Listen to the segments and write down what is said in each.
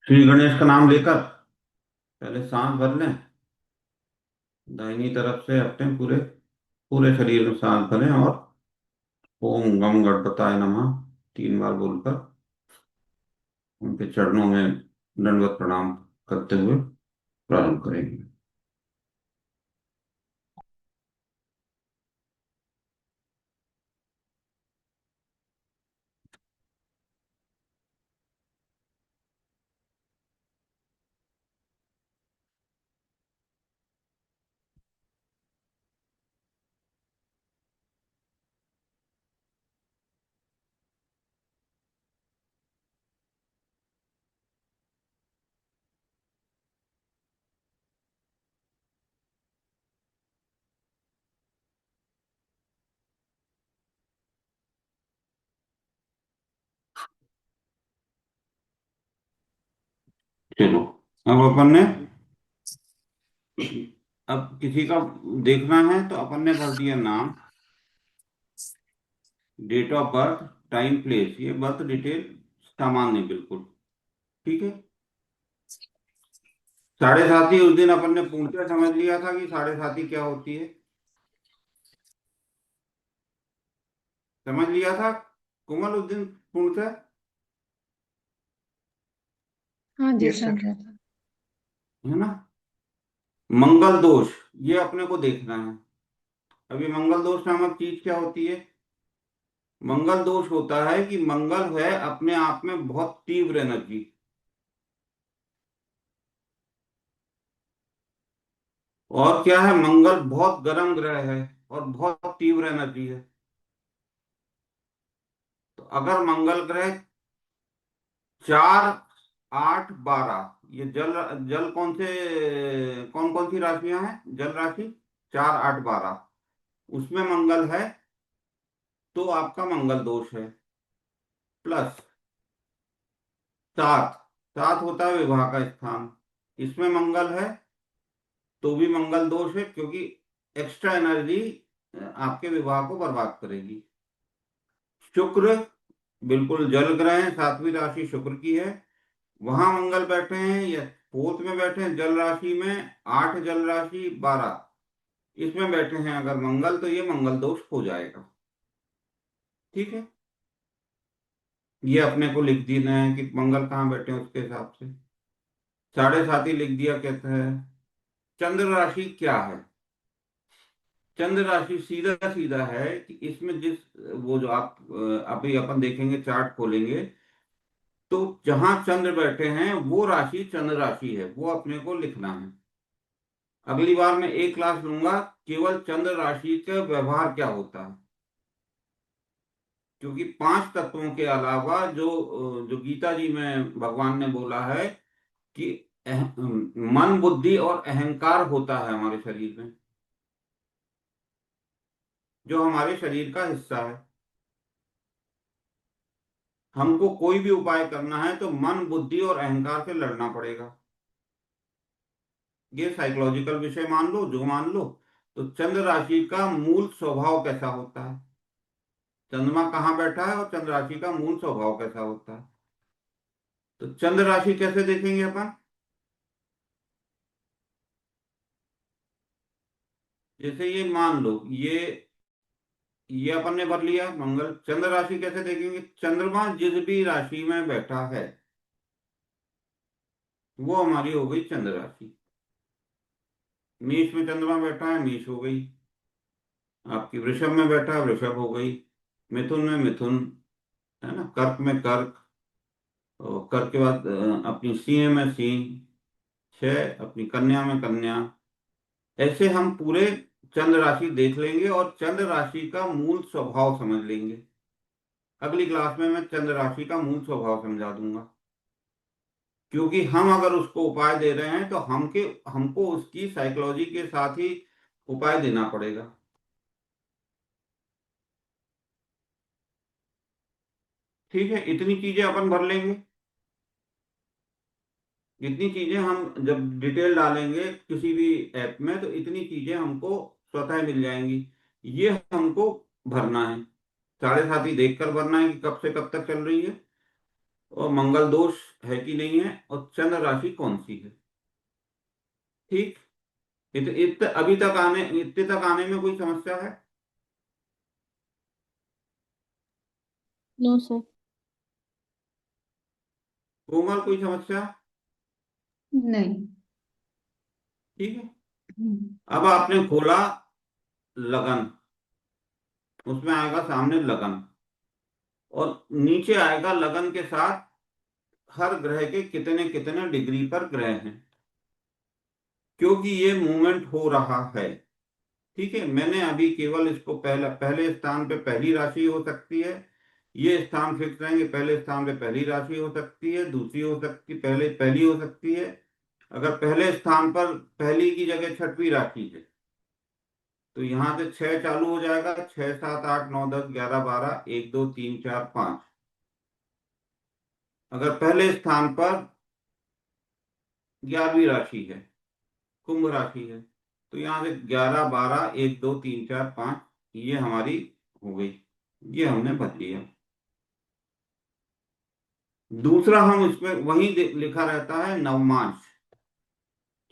श्री गणेश का नाम लेकर पहले सांस भर लें। दाहिनी तरफ से अपने पूरे पूरे शरीर में सांस भरें और ओम गम गणपताय नमः 3 बार बोलकर उनके चरणों में दंडवत प्रणाम करते हुए प्रारंभ करेंगे। चलो, अब अपन ने अब किसी का देखना है तो अपन ने भर दिया नाम, date of birth, time, place, ये बर्थ डिटेल सामान्य बिल्कुल ठीक है। साढ़े सात ही उस दिन अपन ने पूर्णतः समझ लिया था कि साढ़े सात ही क्या होती है। समझ लिया था कोमल उस दिन पूर्णतः, हाँ जी, ये समझा था। है ना। मंगल दोष, ये अपने को देखना है। अभी मंगल दोष नामक चीज क्या होती है? मंगल दोष होता है कि मंगल है अपने आप में बहुत तीव्र एनर्जी, और क्या है, मंगल बहुत गर्म ग्रह है और बहुत तीव्र एनर्जी है। तो अगर मंगल ग्रह 4, 8, 12, ये जल जल कौन कौन सी राशियां हैं, जल राशि 4, 8, 12, उसमें मंगल है तो आपका मंगल दोष है। प्लस 7, 7 होता है विवाह का स्थान, इसमें मंगल है तो भी मंगल दोष है, क्योंकि एक्स्ट्रा एनर्जी आपके विवाह को बर्बाद करेगी। शुक्र बिल्कुल जल ग्रह है, 7वीं राशि शुक्र की है, वहां मंगल बैठे हैं या फोर्थ में बैठे हैं जल राशि में, 8 जल राशि 12, इसमें बैठे हैं अगर मंगल, तो ये मंगल दोष हो जाएगा। ठीक है, ये अपने को लिख देना है कि मंगल कहाँ बैठे हैं उसके हिसाब से। साढ़े सात ही लिख दिया, कहते हैं चंद्र राशि क्या है। चंद्र राशि सीधा सीधा है कि इसमें जिस वो जो आप अभी अपन देखेंगे, चार्ट खोलेंगे तो जहां चंद्र बैठे हैं वो राशि चंद्र राशि है, वो अपने को लिखना है। अगली बार मैं एक क्लास लूंगा केवल चंद्र राशि का व्यवहार क्या होता है, क्योंकि 5 तत्वों के अलावा जो गीता जी में भगवान ने बोला है कि मन, बुद्धि और अहंकार होता है हमारे शरीर में, जो हमारे शरीर का हिस्सा है। हमको कोई भी उपाय करना है तो मन, बुद्धि और अहंकार से लड़ना पड़ेगा। ये साइकोलॉजिकल विषय मान लो जो मान लो। तो चंद्र राशि का मूल स्वभाव कैसा होता है, चंद्रमा कहाँ बैठा है और चंद्र राशि का मूल स्वभाव कैसा होता है। तो चंद्र राशि कैसे देखेंगे अपन? जैसे ये मान लो, ये अपन ने भर लिया मंगल। चंद्र राशि कैसे देखेंगे? चंद्रमा जिस भी राशि में बैठा है वो हमारी हो गई चंद्र राशि। मेष में चंद्रमा बैठा है, मेष हो गई आपकी। वृषभ में बैठा है, वृषभ हो गई। मिथुन में मिथुन, है ना। कर्क में कर्क, और कर्क के बाद अपनी सिंह में सिंह, छह अपनी कन्या में कन्या। ऐसे हम पूरे चंद्र राशि देख लेंगे और चंद्र राशि का मूल स्वभाव समझ लेंगे। अगली क्लास में मैं चंद्र राशि का मूल स्वभाव समझा दूंगा, क्योंकि हम अगर उसको उपाय दे रहे हैं तो हमको उसकी साइकोलॉजी के साथ ही उपाय देना पड़ेगा। ठीक है, इतनी चीजें अपन भर लेंगे। इतनी चीजें हम जब डिटेल डालेंगे किसी भी ऐप में तो इतनी चीजें हमको स्वतः मिल जाएंगी। ये हमको भरना है, साढ़े सात ही देख कर भरना है कि कब से कब तक चल रही है। और मंगल दोष है कि नहीं है, और चंद्र राशि कौन सी है। ठीक। अभी तक इतने तक आने में कोई समस्या है? No sir. कोमल, कोई समस्या? नहीं। ठीक है। हम्म। अब आपने खोला लगन, उसमें आएगा सामने लगन, और नीचे आएगा लगन के साथ हर ग्रह के कितने कितने डिग्री पर ग्रह हैं, क्योंकि ये मूवमेंट हो रहा है। ठीक है, मैंने अभी केवल इसको पहले स्थान पे पहली राशि हो सकती है, ये स्थान फिक्स रहेंगे, पहले स्थान पे पहली राशि हो सकती है, दूसरी हो सकती, पहले पहली हो सकती है। अगर पहले स्थान पर पहली की जगह छठवीं राशि है, तो यहां से छह चालू हो जाएगा, छह सात आठ नौ दस ग्यारह बारह एक दो तीन चार पांच। अगर पहले स्थान पर 11वीं राशि है, कुंभ राशि है, तो यहाँ से 11 12 1 2 3 4 5, ये हमारी हो गई, ये हमने भर लिया। दूसरा, हम इसमें वही लिखा रहता है नवमांश।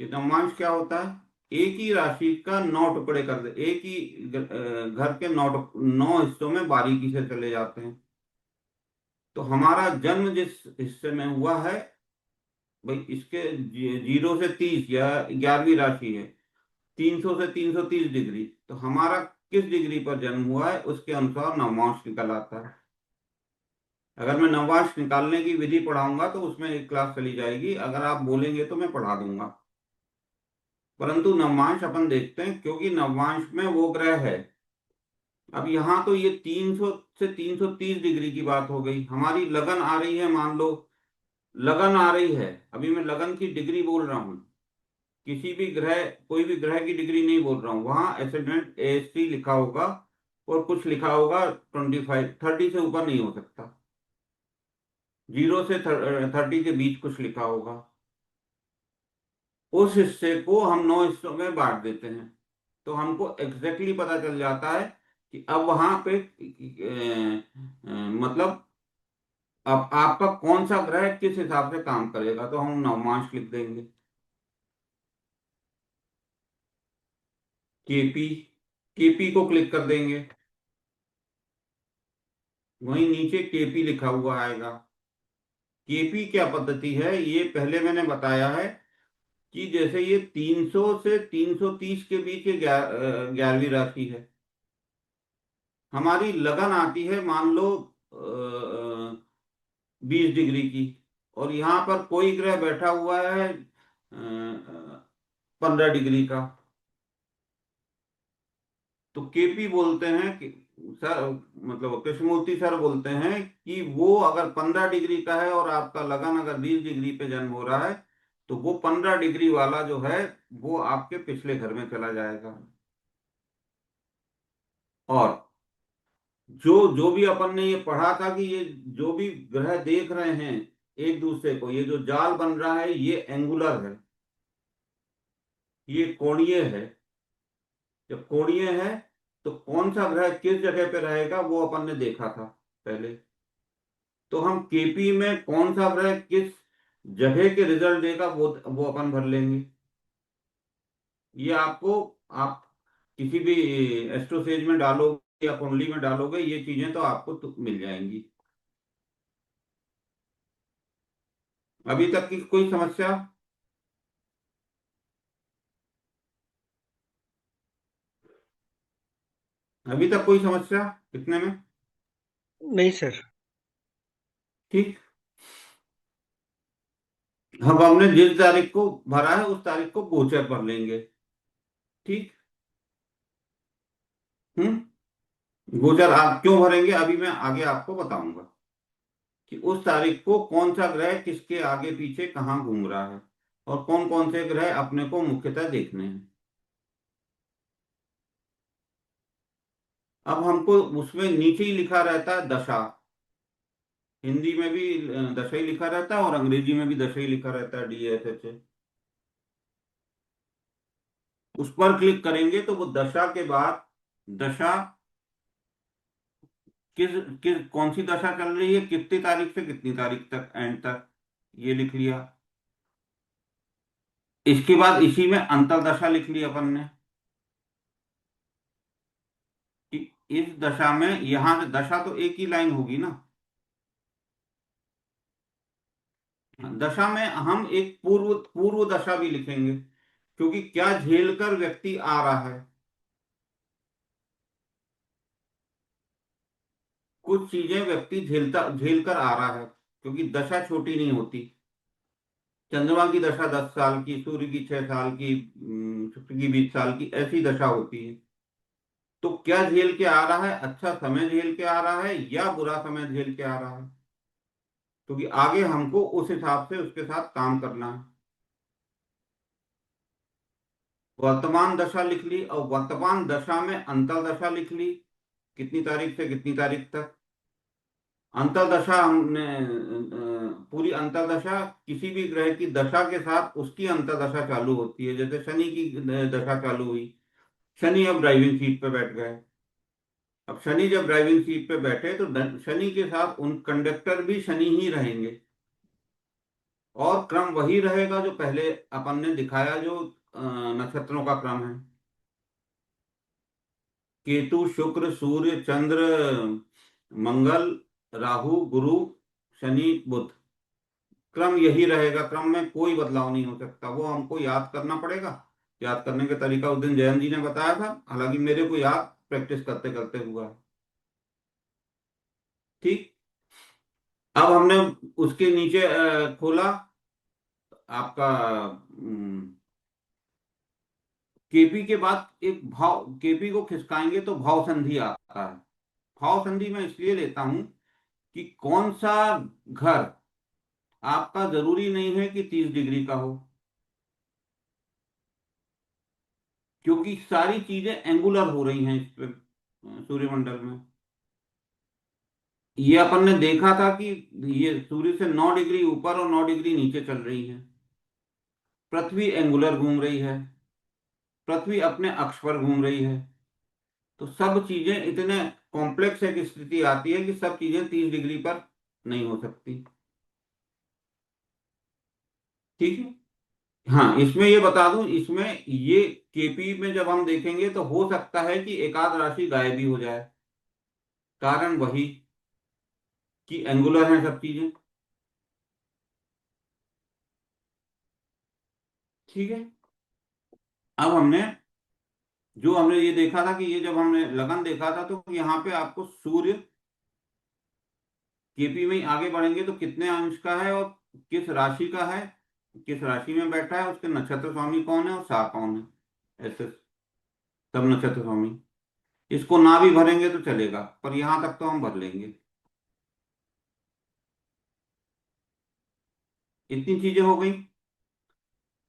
कि नवमांश क्या होता है? एक ही राशि का 9 टुकड़े कर दे, एक ही घर के 9 हिस्सों में बारीकी से चले जाते हैं। तो हमारा जन्म जिस हिस्से में हुआ है, भाई इसके 0 से 30, या 11वीं राशि है, 300 से 330 डिग्री, तो हमारा किस डिग्री पर जन्म हुआ है उसके अनुसार नवमांश निकल आता है। अगर मैं नवमांश निकालने की विधि पढ़ाऊंगा तो उसमें एक क्लास चली जाएगी, अगर आप बोलेंगे तो मैं पढ़ा दूंगा। परंतु नवमांश अपन देखते हैं, क्योंकि नवमांश में वो ग्रह है। अब यहाँ तो ये 300 से 330 डिग्री की बात हो गई, हमारी लगन आ रही है, मान लो लगन आ रही है, अभी मैं लगन की डिग्री बोल रहा हूँ, किसी भी ग्रह, कोई भी ग्रह की डिग्री नहीं बोल रहा हूँ। वहां एसेंडेंट AST लिखा होगा, और कुछ लिखा होगा 25 30 से ऊपर नहीं हो सकता, 0 से 30 के बीच कुछ लिखा होगा। उस हिस्से को हम 9 हिस्सों में बांट देते हैं, तो हमको एग्जैक्टली पता चल जाता है कि अब वहां पे मतलब अब आपका कौन सा ग्रह किस हिसाब से काम करेगा, तो हम नवमांश लिख देंगे। केपी, केपी को क्लिक कर देंगे, वहीं नीचे केपी लिखा हुआ आएगा। केपी क्या पद्धति है, ये पहले मैंने बताया है कि जैसे ये 300 से 330 के बीच ये 11वीं राशि है, हमारी लगन आती है मान लो 20 डिग्री की, और यहाँ पर कोई ग्रह बैठा हुआ है 15 डिग्री का, तो केपी बोलते हैं कि सर, मतलब कृष्णमूर्ति सर बोलते हैं कि वो अगर 15 डिग्री का है और आपका लगन अगर 20 डिग्री पे जन्म हो रहा है, तो वो 15 डिग्री वाला जो है वो आपके पिछले घर में चला जाएगा। और जो जो भी अपन ने ये पढ़ा था कि ये जो भी ग्रह देख रहे हैं एक दूसरे को, ये जो जाल बन रहा है ये एंगुलर है, ये कोणीय है। जब कोणीय है तो कौन सा ग्रह किस जगह पे रहेगा वो अपन ने देखा था पहले। तो हम केपी में कौन सा ग्रह किस जगह के रिजल्ट देगा वो अपन भर लेंगे। ये आपको, आप किसी भी एस्ट्रोसेज में डालोगे या कुंडली में डालोगे, ये चीजें तो आपको तो मिल जाएंगी। अभी तक की कोई समस्या? अभी तक कोई समस्या कितने में? नहीं सर। ठीक। हम हमने जिस तारीख को भरा है उस तारीख को गोचर कर लेंगे। ठीक। गोचर आप क्यों भरेंगे, अभी मैं आगे आपको बताऊंगा कि उस तारीख को कौन सा ग्रह किसके आगे पीछे कहाँ घूम रहा है, और कौन कौन से ग्रह अपने को मुख्यतः देखने हैं। अब हमको उसमें नीचे ही लिखा रहता है दशा, हिंदी में भी दशा ही लिखा रहता है, और अंग्रेजी में भी दशा ही लिखा रहता है, DSH। उस पर क्लिक करेंगे तो वो दशा के बाद दशा किस किस कौन सी दशा चल रही है, कितनी तारीख से कितनी तारीख तक, एंड तक, ये लिख लिया। इसके बाद इसी में अंतरदशा लिख ली अपन ने कि इस दशा में, यहां से दशा तो एक ही लाइन होगी ना। दशा में हम एक पूर्व पूर्व दशा भी लिखेंगे, क्योंकि क्या झेल कर व्यक्ति आ रहा है। कुछ चीजें व्यक्ति झेल कर आ रहा है, क्योंकि दशा छोटी नहीं होती। चंद्रमा की दशा 10 साल की, सूर्य की 6 साल की, शुक्र की 20 साल की, ऐसी दशा होती है। तो क्या झेल के आ रहा है, अच्छा समय झेल के आ रहा है या बुरा समय झेल के आ रहा है, क्योंकि आगे हमको उस हिसाब से उसके साथ काम करना है। वर्तमान दशा लिख ली, और वर्तमान दशा में अंतर्दशा लिख ली, कितनी तारीख से कितनी तारीख तक। अंतर्दशा हमने पूरी अंतर्दशा किसी भी ग्रह की दशा के साथ उसकी अंतर्दशा चालू होती है। जैसे शनि की दशा चालू हुई, शनि अब ड्राइविंग सीट पे बैठ गए। अब शनि जब ड्राइविंग सीट पे बैठे तो शनि के साथ उन कंडक्टर भी शनि ही रहेंगे, और क्रम वही रहेगा जो पहले अपन ने दिखाया, जो नक्षत्रों का क्रम है। केतु, शुक्र, सूर्य, चंद्र, मंगल, राहु, गुरु, शनि, बुध, क्रम यही रहेगा। क्रम में कोई बदलाव नहीं हो सकता। वो हमको याद करना पड़ेगा। याद करने का तरीका उस दिन जयंत जी ने बताया था, हालांकि मेरे को याद प्रैक्टिस करते करते हुआ है। ठीक। अब हमने उसके नीचे खोला आपका केपी के बाद एक भाव, केपी को खिसकाएंगे तो भाव संधि आता है। भाव संधि मैं इसलिए लेता हूं कि कौन सा घर आपका जरूरी नहीं है कि 30 डिग्री का हो, क्योंकि सारी चीजें एंगुलर हो रही हैं इस पे, सूर्यमंडल में। ये अपन ने देखा था कि ये सूर्य से 9 डिग्री ऊपर और 9 डिग्री नीचे चल रही है। पृथ्वी एंगुलर घूम रही है, पृथ्वी अपने अक्ष पर घूम रही है। तो सब चीजें इतने कॉम्प्लेक्स एक स्थिति आती है कि सब चीजें 30 डिग्री पर नहीं हो सकती। ठीक है। हाँ, इसमें ये बता दूं, इसमें ये केपी में जब हम देखेंगे तो हो सकता है कि एकाध राशि गायब भी हो जाए। कारण वही कि एंगुलर है सब चीजें। ठीक है। अब हमने ये देखा था कि ये जब हमने लगन देखा था तो यहाँ पे आपको सूर्य केपी में ही आगे बढ़ेंगे तो कितने अंश का है और किस राशि का है, किस राशि में बैठा है, उसके नक्षत्र स्वामी कौन है और शाह कौन है, ऐसे सब नक्षत्र स्वामी। इसको ना भी भरेंगे तो चलेगा, पर यहां तक तो हम भर लेंगे। इतनी चीजें हो गई।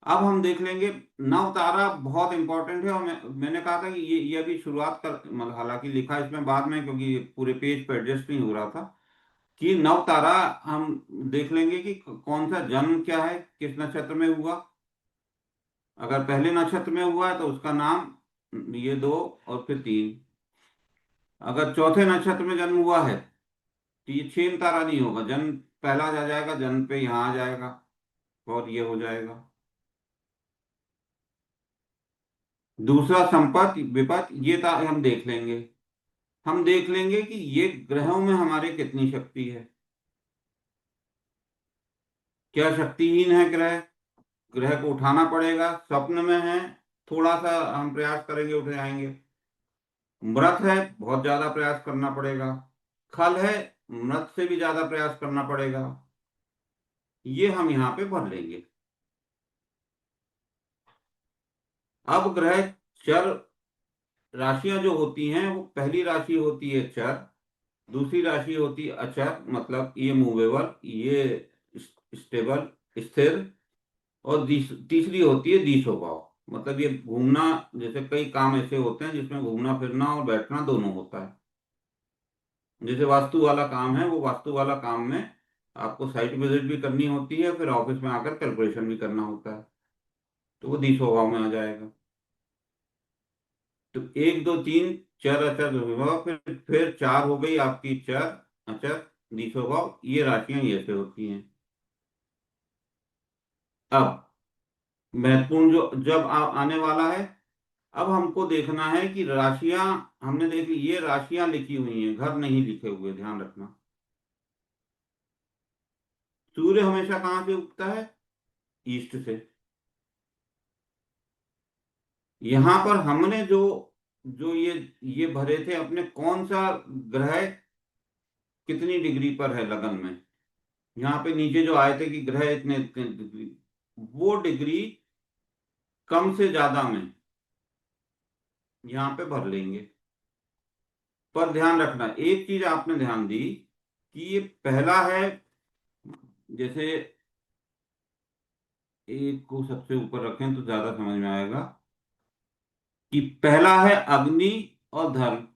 अब हम देख लेंगे नव तारा, बहुत इंपॉर्टेंट है। और मैंने कहा था कि ये अभी शुरुआत कर, मतलब हालांकि लिखा इसमें बाद में क्योंकि ये पूरे पेज पे एडजस्ट नहीं हो रहा था, कि नव तारा हम देख लेंगे कि कौन सा जन्म क्या है, किस नक्षत्र में हुआ। अगर पहले नक्षत्र में हुआ है तो उसका नाम ये 2 और फिर 3। अगर चौथे नक्षत्र में जन्म हुआ है तो ये छेम तारा नहीं होगा, जन्म पहला आ जाएगा, जन्म पे यहाँ आ जाएगा और ये हो जाएगा। दूसरा संपत्ति विपत्ति, हम देख लेंगे। हम देख लेंगे कि ये ग्रहों में हमारे कितनी शक्ति है, क्या शक्तिहीन है ग्रह, ग्रह को उठाना पड़ेगा। स्वप्न में है, थोड़ा सा हम प्रयास करेंगे उठ जाएंगे। मृत है, बहुत ज्यादा प्रयास करना पड़ेगा। खल है, मृत से भी ज्यादा प्रयास करना पड़ेगा। ये हम यहाँ पे भर लेंगे। अब ग्रह चर राशियां जो होती हैं, वो पहली राशि होती है चर, दूसरी राशि होती है अचर, मतलब ये मूवेबल, ये स्टेबल, स्थिर, और तीसरी होती है दिशोभाव, मतलब ये घूमना। जैसे कई काम ऐसे होते हैं जिसमें घूमना फिरना और बैठना दोनों होता है। जैसे वास्तु वाला काम है, वो वास्तु वाला काम में आपको साइट विजिट भी करनी होती है, फिर ऑफिस में आकर कैलकुलेशन भी करना होता है, तो वो दी स्वभाव में आ जाएगा। तो 1 2 3 चर अचर विभव, फिर चार हो गई आपकी चर अचर दिश विभव, ये राशियां ऐसे होती हैं। अब महत्वपूर्ण जो जब आने वाला है, अब हमको देखना है कि राशियां, हमने देखी ये राशियां लिखी हुई हैं, घर नहीं लिखे हुए, ध्यान रखना। सूर्य हमेशा कहाँ से उगता है? ईस्ट से। यहां पर हमने जो जो ये भरे थे अपने, कौन सा ग्रह कितनी डिग्री पर है लगन में। यहाँ पे नीचे जो आए थे कि ग्रह इतने इतने डिग्री, वो डिग्री कम से ज्यादा में यहाँ पे भर लेंगे। पर ध्यान रखना, एक चीज आपने ध्यान दी कि ये पहला है, जैसे एक को सबसे ऊपर रखें तो ज्यादा समझ में आएगा, कि पहला है अग्नि और धर्म,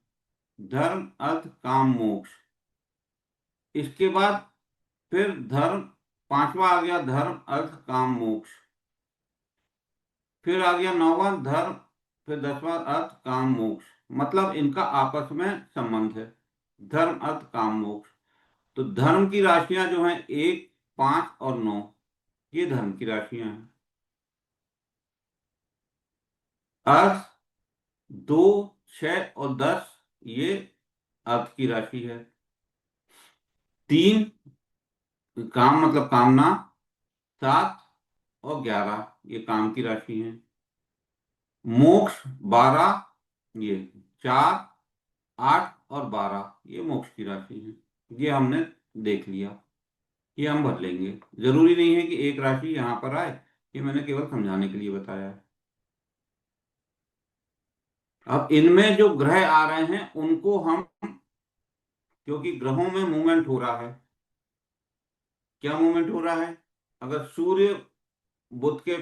धर्म अर्थ काम मोक्ष। इसके बाद फिर धर्म, पांचवा आ गया धर्म अर्थ काम मोक्ष। फिर आ गया नौवां धर्म, फिर दसवां अर्थ काम मोक्ष। मतलब इनका आपस में संबंध है, धर्म अर्थ काम मोक्ष। तो धर्म की राशियां जो हैं 1, 5 और 9, ये धर्म की राशियां हैं। अर्थ 2, 6 और 10, ये अर्थ की राशि है। 3 काम मतलब कामना, 7 और 11 ये काम की राशि है। मोक्ष 12, ये 4, 8 और 12 ये मोक्ष की राशि है। ये हमने देख लिया, ये हम भर लेंगे। जरूरी नहीं है कि एक राशि यहाँ पर आए, ये मैंने केवल समझाने के लिए बताया है। अब इनमें जो ग्रह आ रहे हैं उनको हम, क्योंकि ग्रहों में मूवमेंट हो रहा है, क्या मूवमेंट हो रहा है? अगर सूर्य बुध के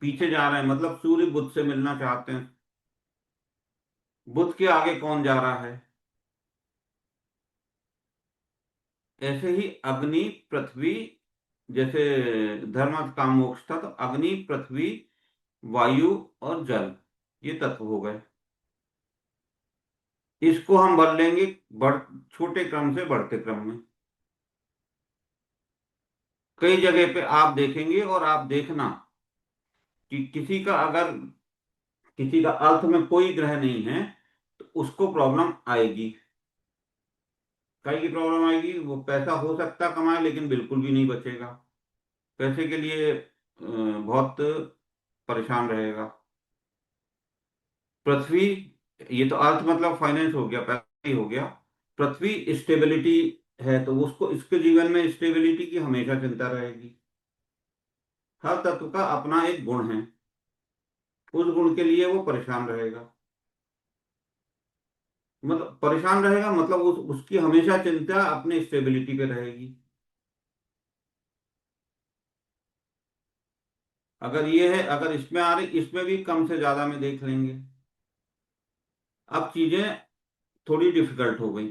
पीछे जा रहे हैं, मतलब सूर्य बुध से मिलना चाहते हैं, बुध के आगे कौन जा रहा है? ऐसे ही अग्नि पृथ्वी, जैसे धर्म अर्थ काम मोक्ष था, तो अग्नि पृथ्वी वायु और जल ये तत्व हो गए। इसको हम भर लेंगे छोटे क्रम से बढ़ते क्रम में। कई जगह पे आप देखेंगे, और आप देखना कि किसी का अर्थ में कोई ग्रह नहीं है तो उसको प्रॉब्लम आएगी। कई की प्रॉब्लम आएगी, वो पैसा हो सकता है कमाए लेकिन बिल्कुल भी नहीं बचेगा, पैसे के लिए बहुत परेशान रहेगा। पृथ्वी, ये तो अर्थ मतलब फाइनेंस हो गया, पैसा ही हो गया। पृथ्वी स्टेबिलिटी है, तो उसको इसके जीवन में स्टेबिलिटी की हमेशा चिंता रहेगी। हर तत्व का अपना एक गुण है, उस गुण के लिए वो परेशान रहेगा। मतलब परेशान रहेगा मतलब उसकी हमेशा चिंता अपने स्टेबिलिटी पे रहेगी। अगर ये है, अगर इसमें आ रही, इसमें भी कम से ज्यादा में देख लेंगे। अब चीजें थोड़ी डिफिकल्ट हो गई,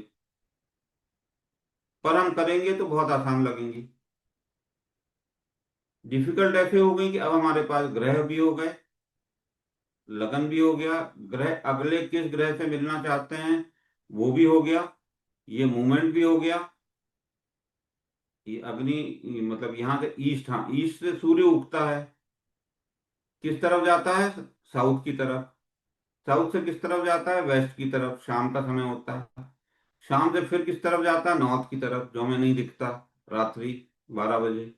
पर हम करेंगे तो बहुत आसान लगेंगी। डिफिकल्ट ऐसे हो गई कि अब हमारे पास ग्रह भी हो गए, लगन भी हो गया, ग्रह अगले किस ग्रह से मिलना चाहते हैं वो भी हो गया, ये मूवमेंट भी हो गया। ये अग्नि मतलब यहाँ से ईस्ट, हाँ ईस्ट से सूर्य उगता है, किस तरफ जाता है? साउथ की तरफ। साउथ से किस तरफ जाता है? वेस्ट की तरफ, शाम का समय होता है। शाम से फिर किस तरफ जाता है? नॉर्थ की तरफ, जो हमें नहीं दिखता, रात्रि 12 बजे।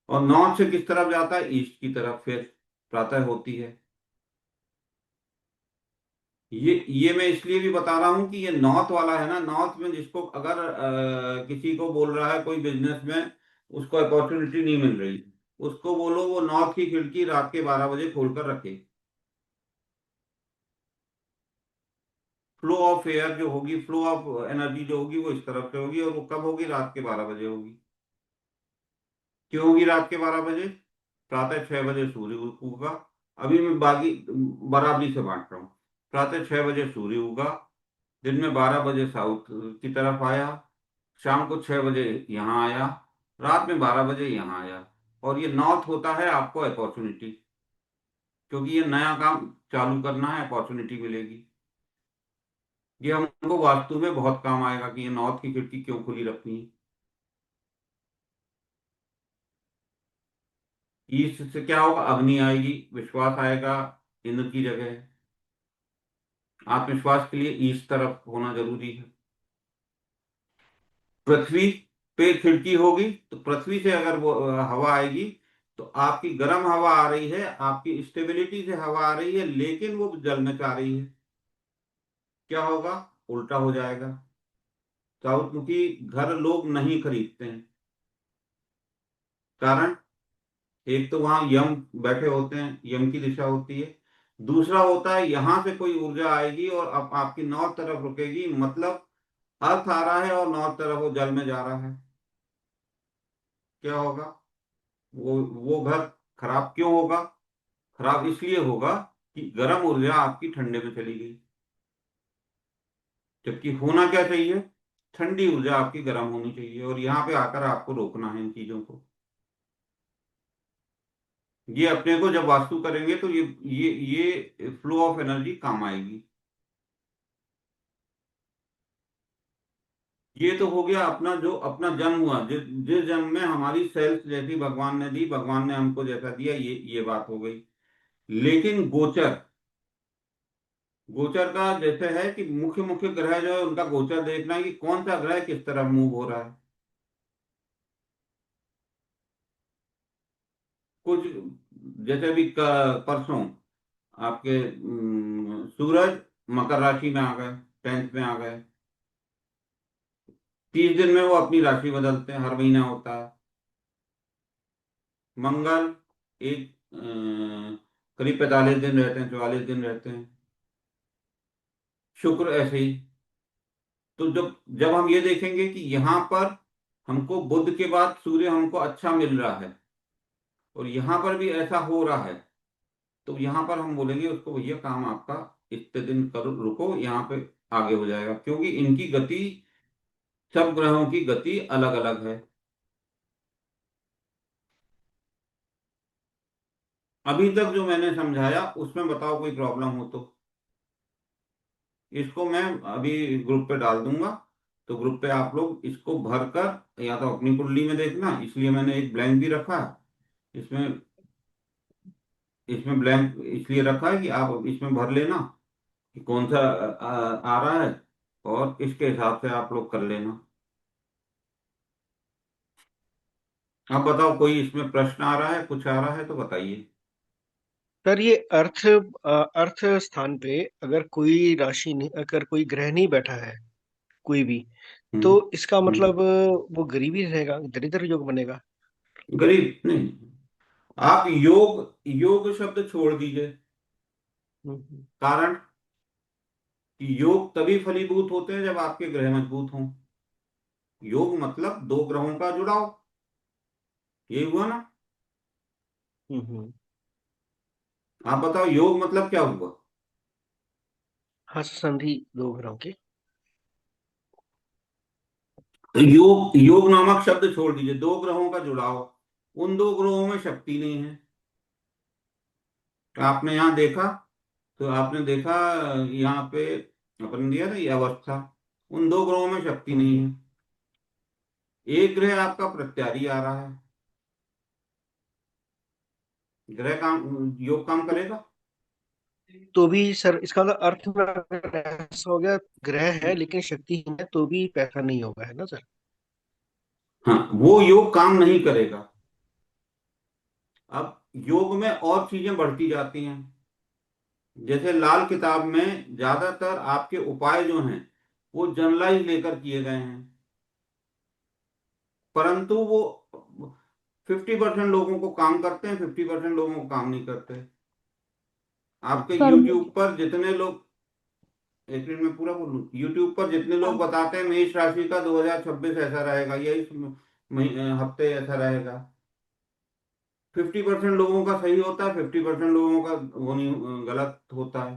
और नॉर्थ से किस तरफ जाता है? ईस्ट की तरफ, फिर प्रातः होती है। ये मैं इसलिए भी बता रहा हूं कि ये नॉर्थ वाला है ना, नॉर्थ में जिसको अगर किसी को बोल रहा है कोई बिजनेस में, उसको अपॉर्चुनिटी नहीं मिल रही, उसको बोलो वो नॉर्थ की खिड़की रात के 12 बजे खोलकर रखे। फ्लो ऑफ एयर जो होगी, फ्लो ऑफ एनर्जी जो होगी, वो इस तरफ से होगी, और वो कब होगी? रात के 12 बजे होगी। क्यों होगी रात के 12 बजे? प्रातः 6 बजे सूर्य उगा। अभी मैं बाकी बराबरी से बांट रहा हूँ। प्रातः 6 बजे सूर्य उगा, दिन में 12 बजे साउथ की तरफ आया, शाम को 6 बजे यहाँ आया, रात में 12 बजे यहाँ आया। और ये नॉर्थ होता है आपको अपॉर्चुनिटी, क्योंकि ये नया काम चालू करना है, अपॉर्चुनिटी मिलेगी। ये हमको वास्तु में बहुत काम आएगा कि ये नॉर्थ की खिड़की क्यों खुली रखनी है। ईस्ट से क्या होगा, अग्नि आएगी, विश्वास आएगा, इंद्र की जगह है। आत्मविश्वास के लिए ईस्ट तरफ होना जरूरी है। पृथ्वी पे खिड़की होगी तो पृथ्वी से अगर वो हवा आएगी तो आपकी गर्म हवा आ रही है, आपकी स्टेबिलिटी से हवा आ रही है, लेकिन वो जल में जा रही है। क्या होगा, उल्टा हो जाएगा। साउथ मुखी घर लोग नहीं खरीदते हैं। कारण, एक तो वहां यम बैठे होते हैं, यम की दिशा होती है। दूसरा होता है यहां से कोई ऊर्जा आएगी और अब आपकी नॉर्थ तरफ रुकेगी, मतलब अर्थ आ रहा है और नॉर्थ तरफ वो जल में जा रहा है। क्या होगा, वो घर खराब क्यों होगा? खराब इसलिए होगा कि गर्म ऊर्जा आपकी ठंडे में चली गई। जबकि होना क्या चाहिए, ठंडी ऊर्जा आपकी गर्म होनी चाहिए, और यहाँ पे आकर आपको रोकना है इन चीजों को। ये अपने को जब वास्तु करेंगे तो ये फ्लो ऑफ एनर्जी काम आएगी। ये तो हो गया अपना जो अपना जन्म हुआ, जिस जन्म में हमारी सेल्स जैसी भगवान ने दी, भगवान ने हमको जैसा दिया, ये बात हो गई। लेकिन गोचर, गोचर का जैसे है कि मुख्य मुख्य ग्रह जो है उनका गोचर देखना है कि कौन सा ग्रह किस तरफ मूव हो रहा है। कुछ जैसे अभी परसों आपके सूरज मकर राशि में आ गए, 10th में आ गए। 30 दिन में वो अपनी राशि बदलते हैं, हर महीना होता है। मंगल एक करीब 45 दिन रहते हैं, 44 दिन रहते हैं। शुक्र ऐसे ही। तो जब जब हम ये देखेंगे कि यहाँ पर हमको बुध के बाद सूर्य हमको अच्छा मिल रहा है और यहाँ पर भी ऐसा हो रहा है, तो यहाँ पर हम बोलेंगे उसको, भैया काम आपका इतने दिन करो, रुको, यहाँ पे आगे हो जाएगा, क्योंकि इनकी गति, सब ग्रहों की गति अलग अलग है। अभी तक जो मैंने समझाया उसमें बताओ कोई प्रॉब्लम हो तो। इसको मैं अभी ग्रुप पे डाल दूंगा, तो ग्रुप पे आप लोग इसको भर कर, या तो अपनी कुंडली में देखना, इसलिए मैंने एक ब्लैंक भी रखा है इसमें। इसमें ब्लैंक इसलिए रखा है कि आप इसमें भर लेना कि कौन सा आ रहा है, और इसके हिसाब से आप लोग कर लेना। अब बताओ, कोई इसमें प्रश्न आ रहा है, कुछ आ रहा है तो बताइए। सर ये अर्थ स्थान पे अगर कोई राशि नहीं, अगर कोई ग्रह नहीं बैठा है, कोई भी, तो हम्म। इसका हम्म। मतलब वो गरीब ही रहेगा, दरिद्र योग बनेगा। गरीब नहीं। आप योग, योग शब्द छोड़ दीजिए। हम्म, कारण कि योग तभी फलीभूत होते हैं जब आपके ग्रह मजबूत हों। योग मतलब दो ग्रहों का जुड़ाव, ये हुआ ना। हम्म। आप बताओ योग मतलब क्या हुआ? हाँ, संधि दो ग्रहों की। योग, योग नामक शब्द छोड़ दीजिए, दो ग्रहों का जुड़ाव। उन दो ग्रहों में शक्ति नहीं है। आपने यहाँ देखा, तो आपने देखा यहाँ पे अपन दिया था ये अवस्था, उन दो ग्रहों में शक्ति नहीं हम्म। है। एक ग्रह आपका प्रत्यारी आ रहा है, ग्रह काम, योग काम करेगा। तो भी सर इसका मतलब अर्थ में अगर ऐसा हो गया, ग्रह है लेकिन शक्तिहीन है, तो भी पैसा नहीं होगा, है ना सर? हाँ, वो योग काम नहीं करेगा। अब योग में और चीजें बढ़ती जाती हैं। जैसे लाल किताब में ज्यादातर आपके उपाय जो हैं वो जनरलाइज लेकर किए गए हैं, परंतु वो 50% लोगों को काम करते हैं, 50% लोगों को काम नहीं करते। आपके सर यूट्यूब पर जितने लोग, एक मिनट में पूरा बोलूं, यूट्यूब पर जितने लोग बताते हैं मेष राशि का 2026 ऐसा रहेगा या इस हफ्ते ऐसा रहेगा, 50% लोगों का सही होता है, 50% लोगों का वो नहीं, गलत होता है।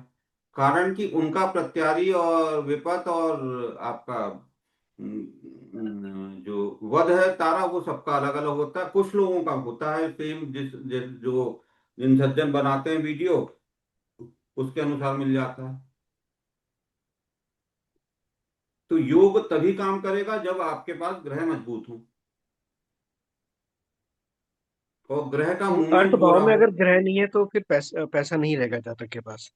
कारण कि उनका प्रत्यारी और विपत और आपका जो वध है तारा, वो सबका अलग अलग होता है। कुछ लोगों का होता है सेम, जो जिन सज्जन बनाते हैं वीडियो, उसके अनुसार मिल जाता है। तो योग तभी काम करेगा जब आपके पास ग्रह मजबूत हो और ग्रह का तो अर्थ मूवमेंट हो भाव रहा में हो। अगर ग्रह नहीं है तो फिर पैसा नहीं रहेगा जातक के पास।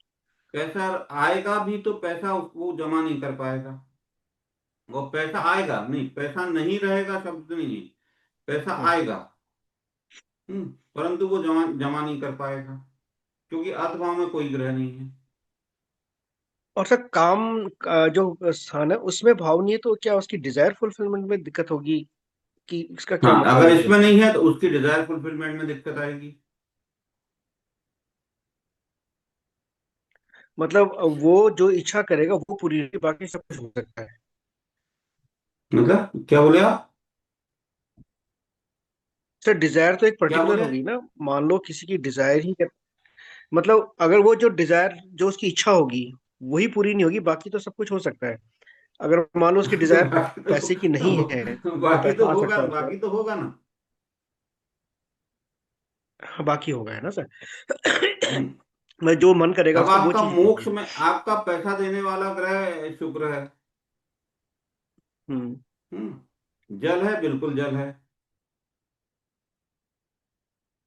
पैसा आएगा भी तो पैसा वो जमा नहीं कर पाएगा। वो पैसा आएगा नहीं, पैसा नहीं रहेगा शब्द नहीं है, पैसा हम्म। आएगा। परंतु वो जमा जमा नहीं कर पाएगा क्योंकि अर्थ भाव में कोई ग्रह नहीं है। और सर काम का जो स्थान है उसमें भाव नहीं है तो क्या उसकी डिजायर फुलफिलमेंट में दिक्कत होगी, कि इसका क्या हाँ, मतलब अगर है फिर? इसमें नहीं है तो उसकी डिजायर फुलफिलमेंट में दिक्कत आएगी। मतलब वो जो इच्छा करेगा वो पूरी होगी, बाकी सब कुछ हो सकता है। मतलब क्या बोले आप? सर डिजायर तो एक क्या पर्टिकुलर बोले? होगी ना, मान लो किसी की डिजायर ही मतलब अगर वो जो डिजायर जो उसकी इच्छा होगी वही पूरी नहीं होगी, बाकी तो सब कुछ हो सकता है। अगर मान लो उसकी तो डिजायर बाकी पैसे की नहीं है तो बाकी तो पैसा आ होगा, सकता है उसको। बाकी तो होगा ना। हाँ, बाकी होगा है ना सर। हम्म। मैं जो मन करेगा अब उसको वो आपका चीज मोक्ष होगी। में आपका पैसा देने वाला ग्रह शुक्र है। हम्म। जल है, बिल्कुल जल है,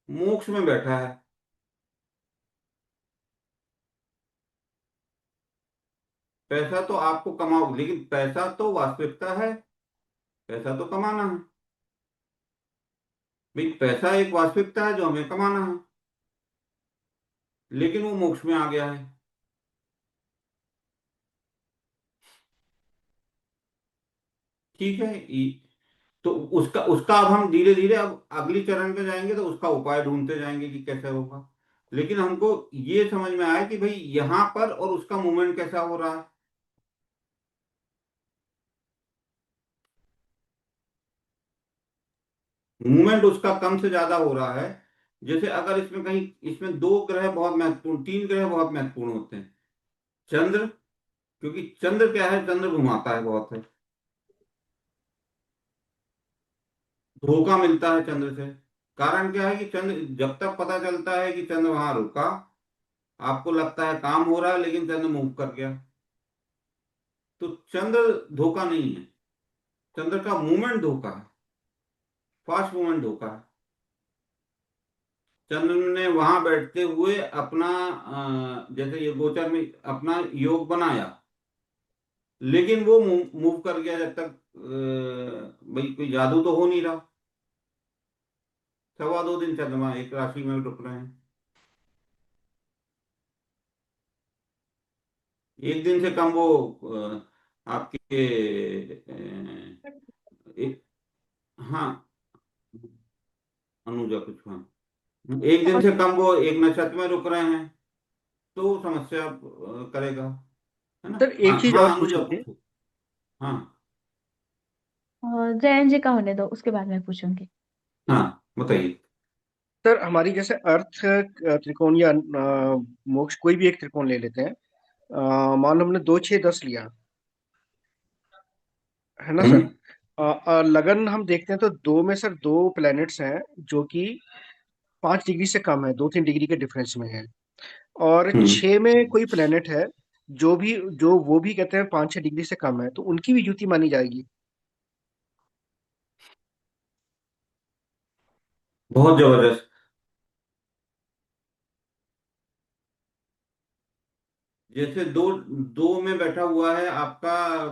मोक्ष में बैठा है। पैसा तो आपको कमाओ, लेकिन पैसा तो वास्तविकता है, पैसा तो कमाना है। भाई पैसा एक वास्तविकता है जो हमें कमाना है, लेकिन वो मोक्ष में आ गया है। ठीक है। तो उसका उसका अब हम धीरे धीरे अब अगली चरण पे जाएंगे तो उसका उपाय ढूंढते जाएंगे कि कैसे होगा। लेकिन हमको ये समझ में आया कि भाई यहाँ पर और उसका मूवमेंट कैसा हो रहा है। मूवमेंट उसका कम से ज्यादा हो रहा है। जैसे अगर इसमें कहीं, इसमें दो ग्रह बहुत महत्वपूर्ण, तीन ग्रह बहुत महत्वपूर्ण होते हैं। चंद्र, क्योंकि चंद्र क्या है, चंद्र घुमाता है बहुत है, धोखा मिलता है चंद्र से। कारण क्या है कि चंद्र, जब तक पता चलता है कि चंद्र वहां रुका, आपको लगता है काम हो रहा है, लेकिन चंद्र मूव कर गया, तो चंद्र धोखा नहीं है, चंद्र का मूवमेंट धोखा है, फास्ट मूवमेंट धोखा है। चंद्र ने वहां बैठते हुए अपना जैसे ये गोचर में अपना योग बनाया, लेकिन वो मूव कर गया जब तक भाई कोई जादू तो हो नहीं रहा। 2.25 दिन चंद्रमा एक राशि में रुक रहे हैं, एक दिन से कम वो आपके एक, हाँ, अनुजा कुछ, हाँ, एक दिन और से कम वो एक नक्षत्र में रुक रहे हैं, तो समस्या करेगा, है ना। सर हाँ एक चीज हाँ, और अनुजा पूछनी थी। पूछो। हाँ जयन जी का होने दो, उसके बाद मैं पूछूंगी। हाँ, बताइए। सर हमारी जैसे अर्थ त्रिकोण या मोक्ष कोई भी एक त्रिकोण ले लेते हैं। मान लो हमने 2 6 10 लिया, है ना सर। हम्म लगन हम देखते हैं तो दो में सर दो प्लैनेट्स हैं जो कि 5 डिग्री से कम है, 2 3 डिग्री के डिफरेंस में है। और हम्म 6 में कोई प्लेनेट है जो वो भी कहते हैं 5 6 डिग्री से कम है, तो उनकी भी युति मानी जाएगी। बहुत जबरदस्त। जैसे दो, दो में बैठा हुआ है आपका,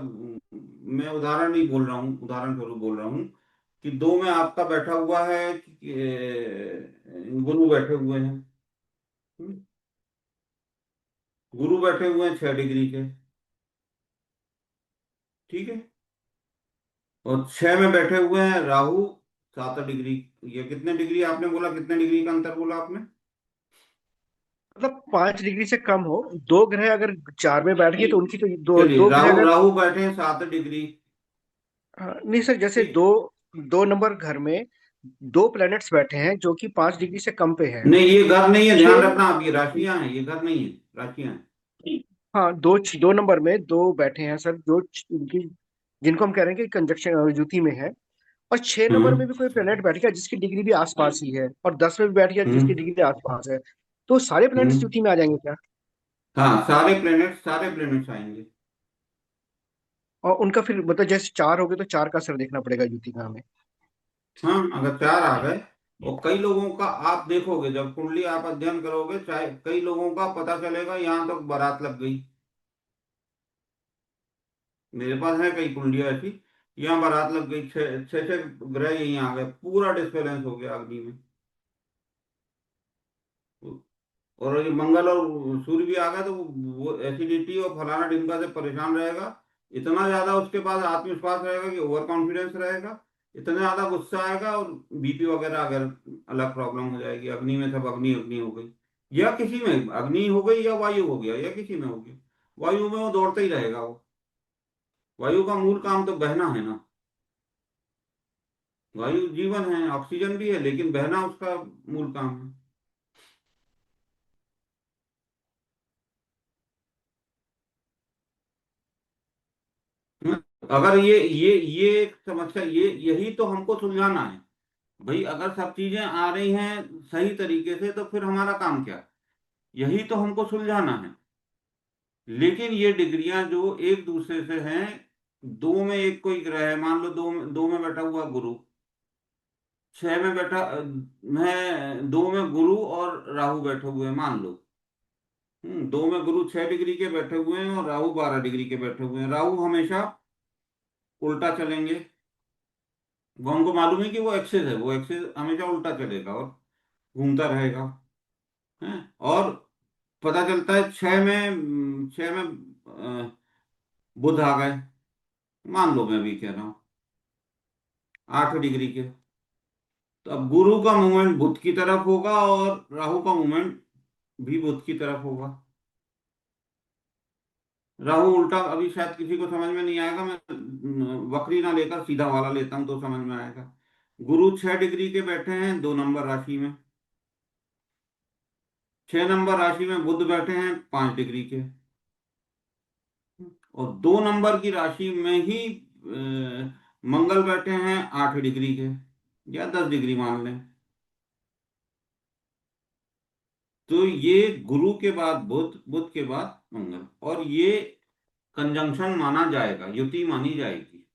मैं उदाहरण नहीं बोल रहा हूँ, उदाहरण स्वरूप बोल रहा हूँ कि दो में आपका बैठा हुआ है कि, गुरु बैठे हुए हैं। हम्म, गुरु बैठे हुए हैं 6 डिग्री के, ठीक है। और 6 में बैठे हुए हैं राहु 7 डिग्री। ये कितने डिग्री आपने बोला, कितने डिग्री का अंतर बोला आपने? मतलब 5 डिग्री से कम हो, दो ग्रह अगर 4 में बैठ गए तो उनकी तो दो चलिए, दो ग्रह राहु अगर राहु बैठे हैं 7 डिग्री। नहीं सर, जैसे ठीक। दो दो नंबर घर में दो प्लैनेट्स बैठे हैं जो कि 5 डिग्री से कम पे है। नहीं, ये घर नहीं है, ध्यान छह रखना आप, ये राशियां हैं, ये घर नहीं है, राशियां हैं। हाँ, दो नंबर में दो बैठे हैं सर, उनकी जिनको हम कह रहे हैं कि कंजक्शन युति में है। और 6 नंबर में हम्म भी कोई प्लेनेट बैठ गया जिसकी डिग्री भी आसपास ही है, और 10 में भी बैठ गया जिसकी हम्म डिग्री आसपास है, तो सारे प्लैनेट्स हम्म युति में आ जाएंगे क्या? हाँ, सारे प्लेनेट्स आएंगे। और उनका फिर मतलब जैसे 4 हो गए तो 4 का असर देखना पड़ेगा युति का हमें। हाँ, अगर 4 आ गए, और कई लोगों का आप देखोगे जब कुंडली आप अध्ययन करोगे, चाहे कई लोगों का पता चलेगा यहाँ तक बारात लग गई। मेरे पास है कई कुंडलियां ऐसी, यहाँ बारात लग गई, छह छह छह ग्रह यहीं आ गए, पूरा डिस्बैलेंस हो गया अग्नि में। और ये मंगल और सूर्य भी आ गया तो वो एसिडिटी और फलाना ढिमका से परेशान रहेगा। इतना ज्यादा उसके पास आत्मविश्वास रहेगा कि ओवर कॉन्फिडेंस रहेगा, इतना ज्यादा गुस्सा आएगा, और बीपी वगैरह अगर अलग प्रॉब्लम हो जाएगी। अग्नि में सब अग्नि अग्नि हो गई, या किसी में अग्नि हो गई, या वायु हो गया, या किसी में हो गया। वायु में वो दौड़ता ही रहेगा वो। वायु का मूल काम तो बहना है ना। वायु जीवन है, ऑक्सीजन भी है, लेकिन बहना उसका मूल काम है। हम्म? अगर ये एक समस्या, ये यही तो हमको सुलझाना है। भाई अगर सब चीजें आ रही हैं सही तरीके से, तो फिर हमारा काम क्या है? यही तो हमको सुलझाना है। लेकिन ये डिग्रियां जो एक दूसरे से हैं, दो में एक कोई ग्रह है, मान लो दो में बैठा हुआ गुरु, छह में बैठा मैं दो में गुरु और राहु बैठे हुए हैं, मान लो। दो में गुरु 6 डिग्री के बैठे हुए हैं, और राहु 12 डिग्री के बैठे हुए हैं। राहु हमेशा उल्टा चलेंगे। वो हमको मालूम है कि वो एक्सेस है, वो एक्सेस हमेशा उल्टा चलेगा और घूमता रहेगा। है। और पता चलता है 6 में बुध आ गए, मान लो मैं भी कह रहा हूँ 8 डिग्री के। तो अब गुरु का मूवमेंट बुध की तरफ होगा, और राहु का मूवमेंट भी बुध की तरफ होगा। राहु उल्टा अभी शायद किसी को समझ में नहीं आएगा, मैं वक्री ना लेकर सीधा वाला लेता हूं तो समझ में आएगा। गुरु 6 डिग्री के बैठे हैं 2 नंबर राशि में। 6 नंबर राशि में बुध बैठे हैं 5 डिग्री के। और 2 नंबर की राशि में ही मंगल बैठे हैं 8 डिग्री के, या 10 डिग्री मान लें। तो ये गुरु के बाद बुध, बुध के बाद मंगल, और ये कंजंक्शन माना जाएगा, युति मानी जाएगी।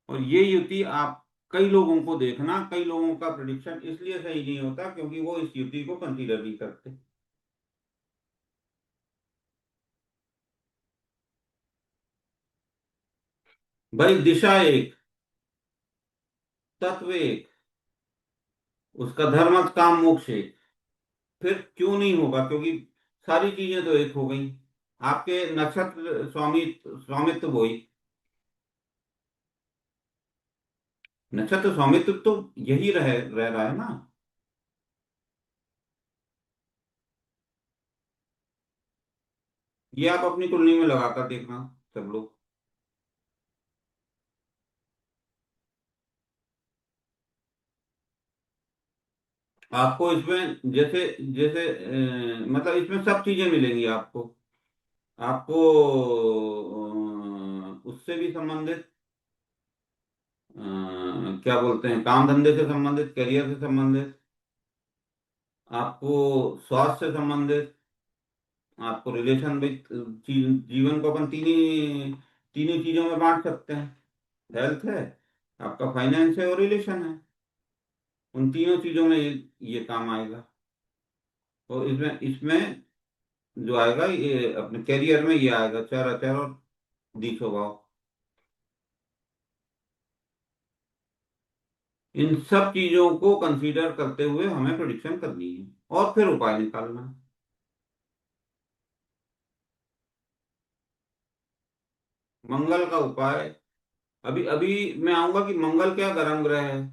और ये युति आप कई लोगों को देखना, कई लोगों का प्रिडिक्शन इसलिए सही नहीं होता क्योंकि वो इस युति को कंसीडर नहीं करते। भाई दिशा एक, तत्व एक, उसका धर्म अर्थ काम मोक्ष एक, फिर क्यों नहीं होगा? क्योंकि सारी चीजें तो एक हो गई। आपके नक्षत्र स्वामित्व वही, नक्षत्र स्वामित्व तो यही रह रहा है ना। ये आप अपनी कुंडली में लगाकर देखना सब लोग। आपको इसमें जैसे जैसे मतलब इसमें सब चीजें मिलेंगी आपको। आपको उससे भी संबंधित, क्या बोलते हैं, काम धंधे से संबंधित, करियर से संबंधित, आपको स्वास्थ्य से संबंधित, आपको रिलेशन विद, जीवन को अपन तीन ही चीजों में बांट सकते हैं। हेल्थ है, आपका फाइनेंस है, और रिलेशन है। उन तीनों चीजों में ये काम आएगा। और इसमें इसमें जो आएगा, ये अपने करियर में ये आएगा, चर अचर और दी स्वभाव। इन सब चीजों को कंसीडर करते हुए हमें प्रिडिक्शन करनी है, और फिर उपाय निकालना है। मंगल का उपाय, अभी अभी मैं आऊंगा कि मंगल क्या गर्म ग्रह है,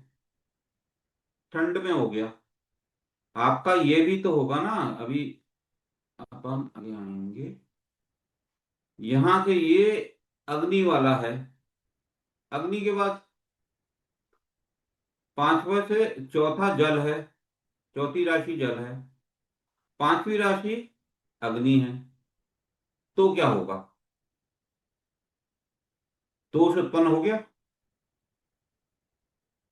ठंड में हो गया। आपका ये भी तो होगा ना अभी। अपन आगे आएंगे, यहां से ये अग्नि वाला है। अग्नि के बाद पांचवें से चौथा जल है, चौथी राशि जल है, पांचवी राशि अग्नि है। तो क्या होगा? दोष उत्पन्न हो गया,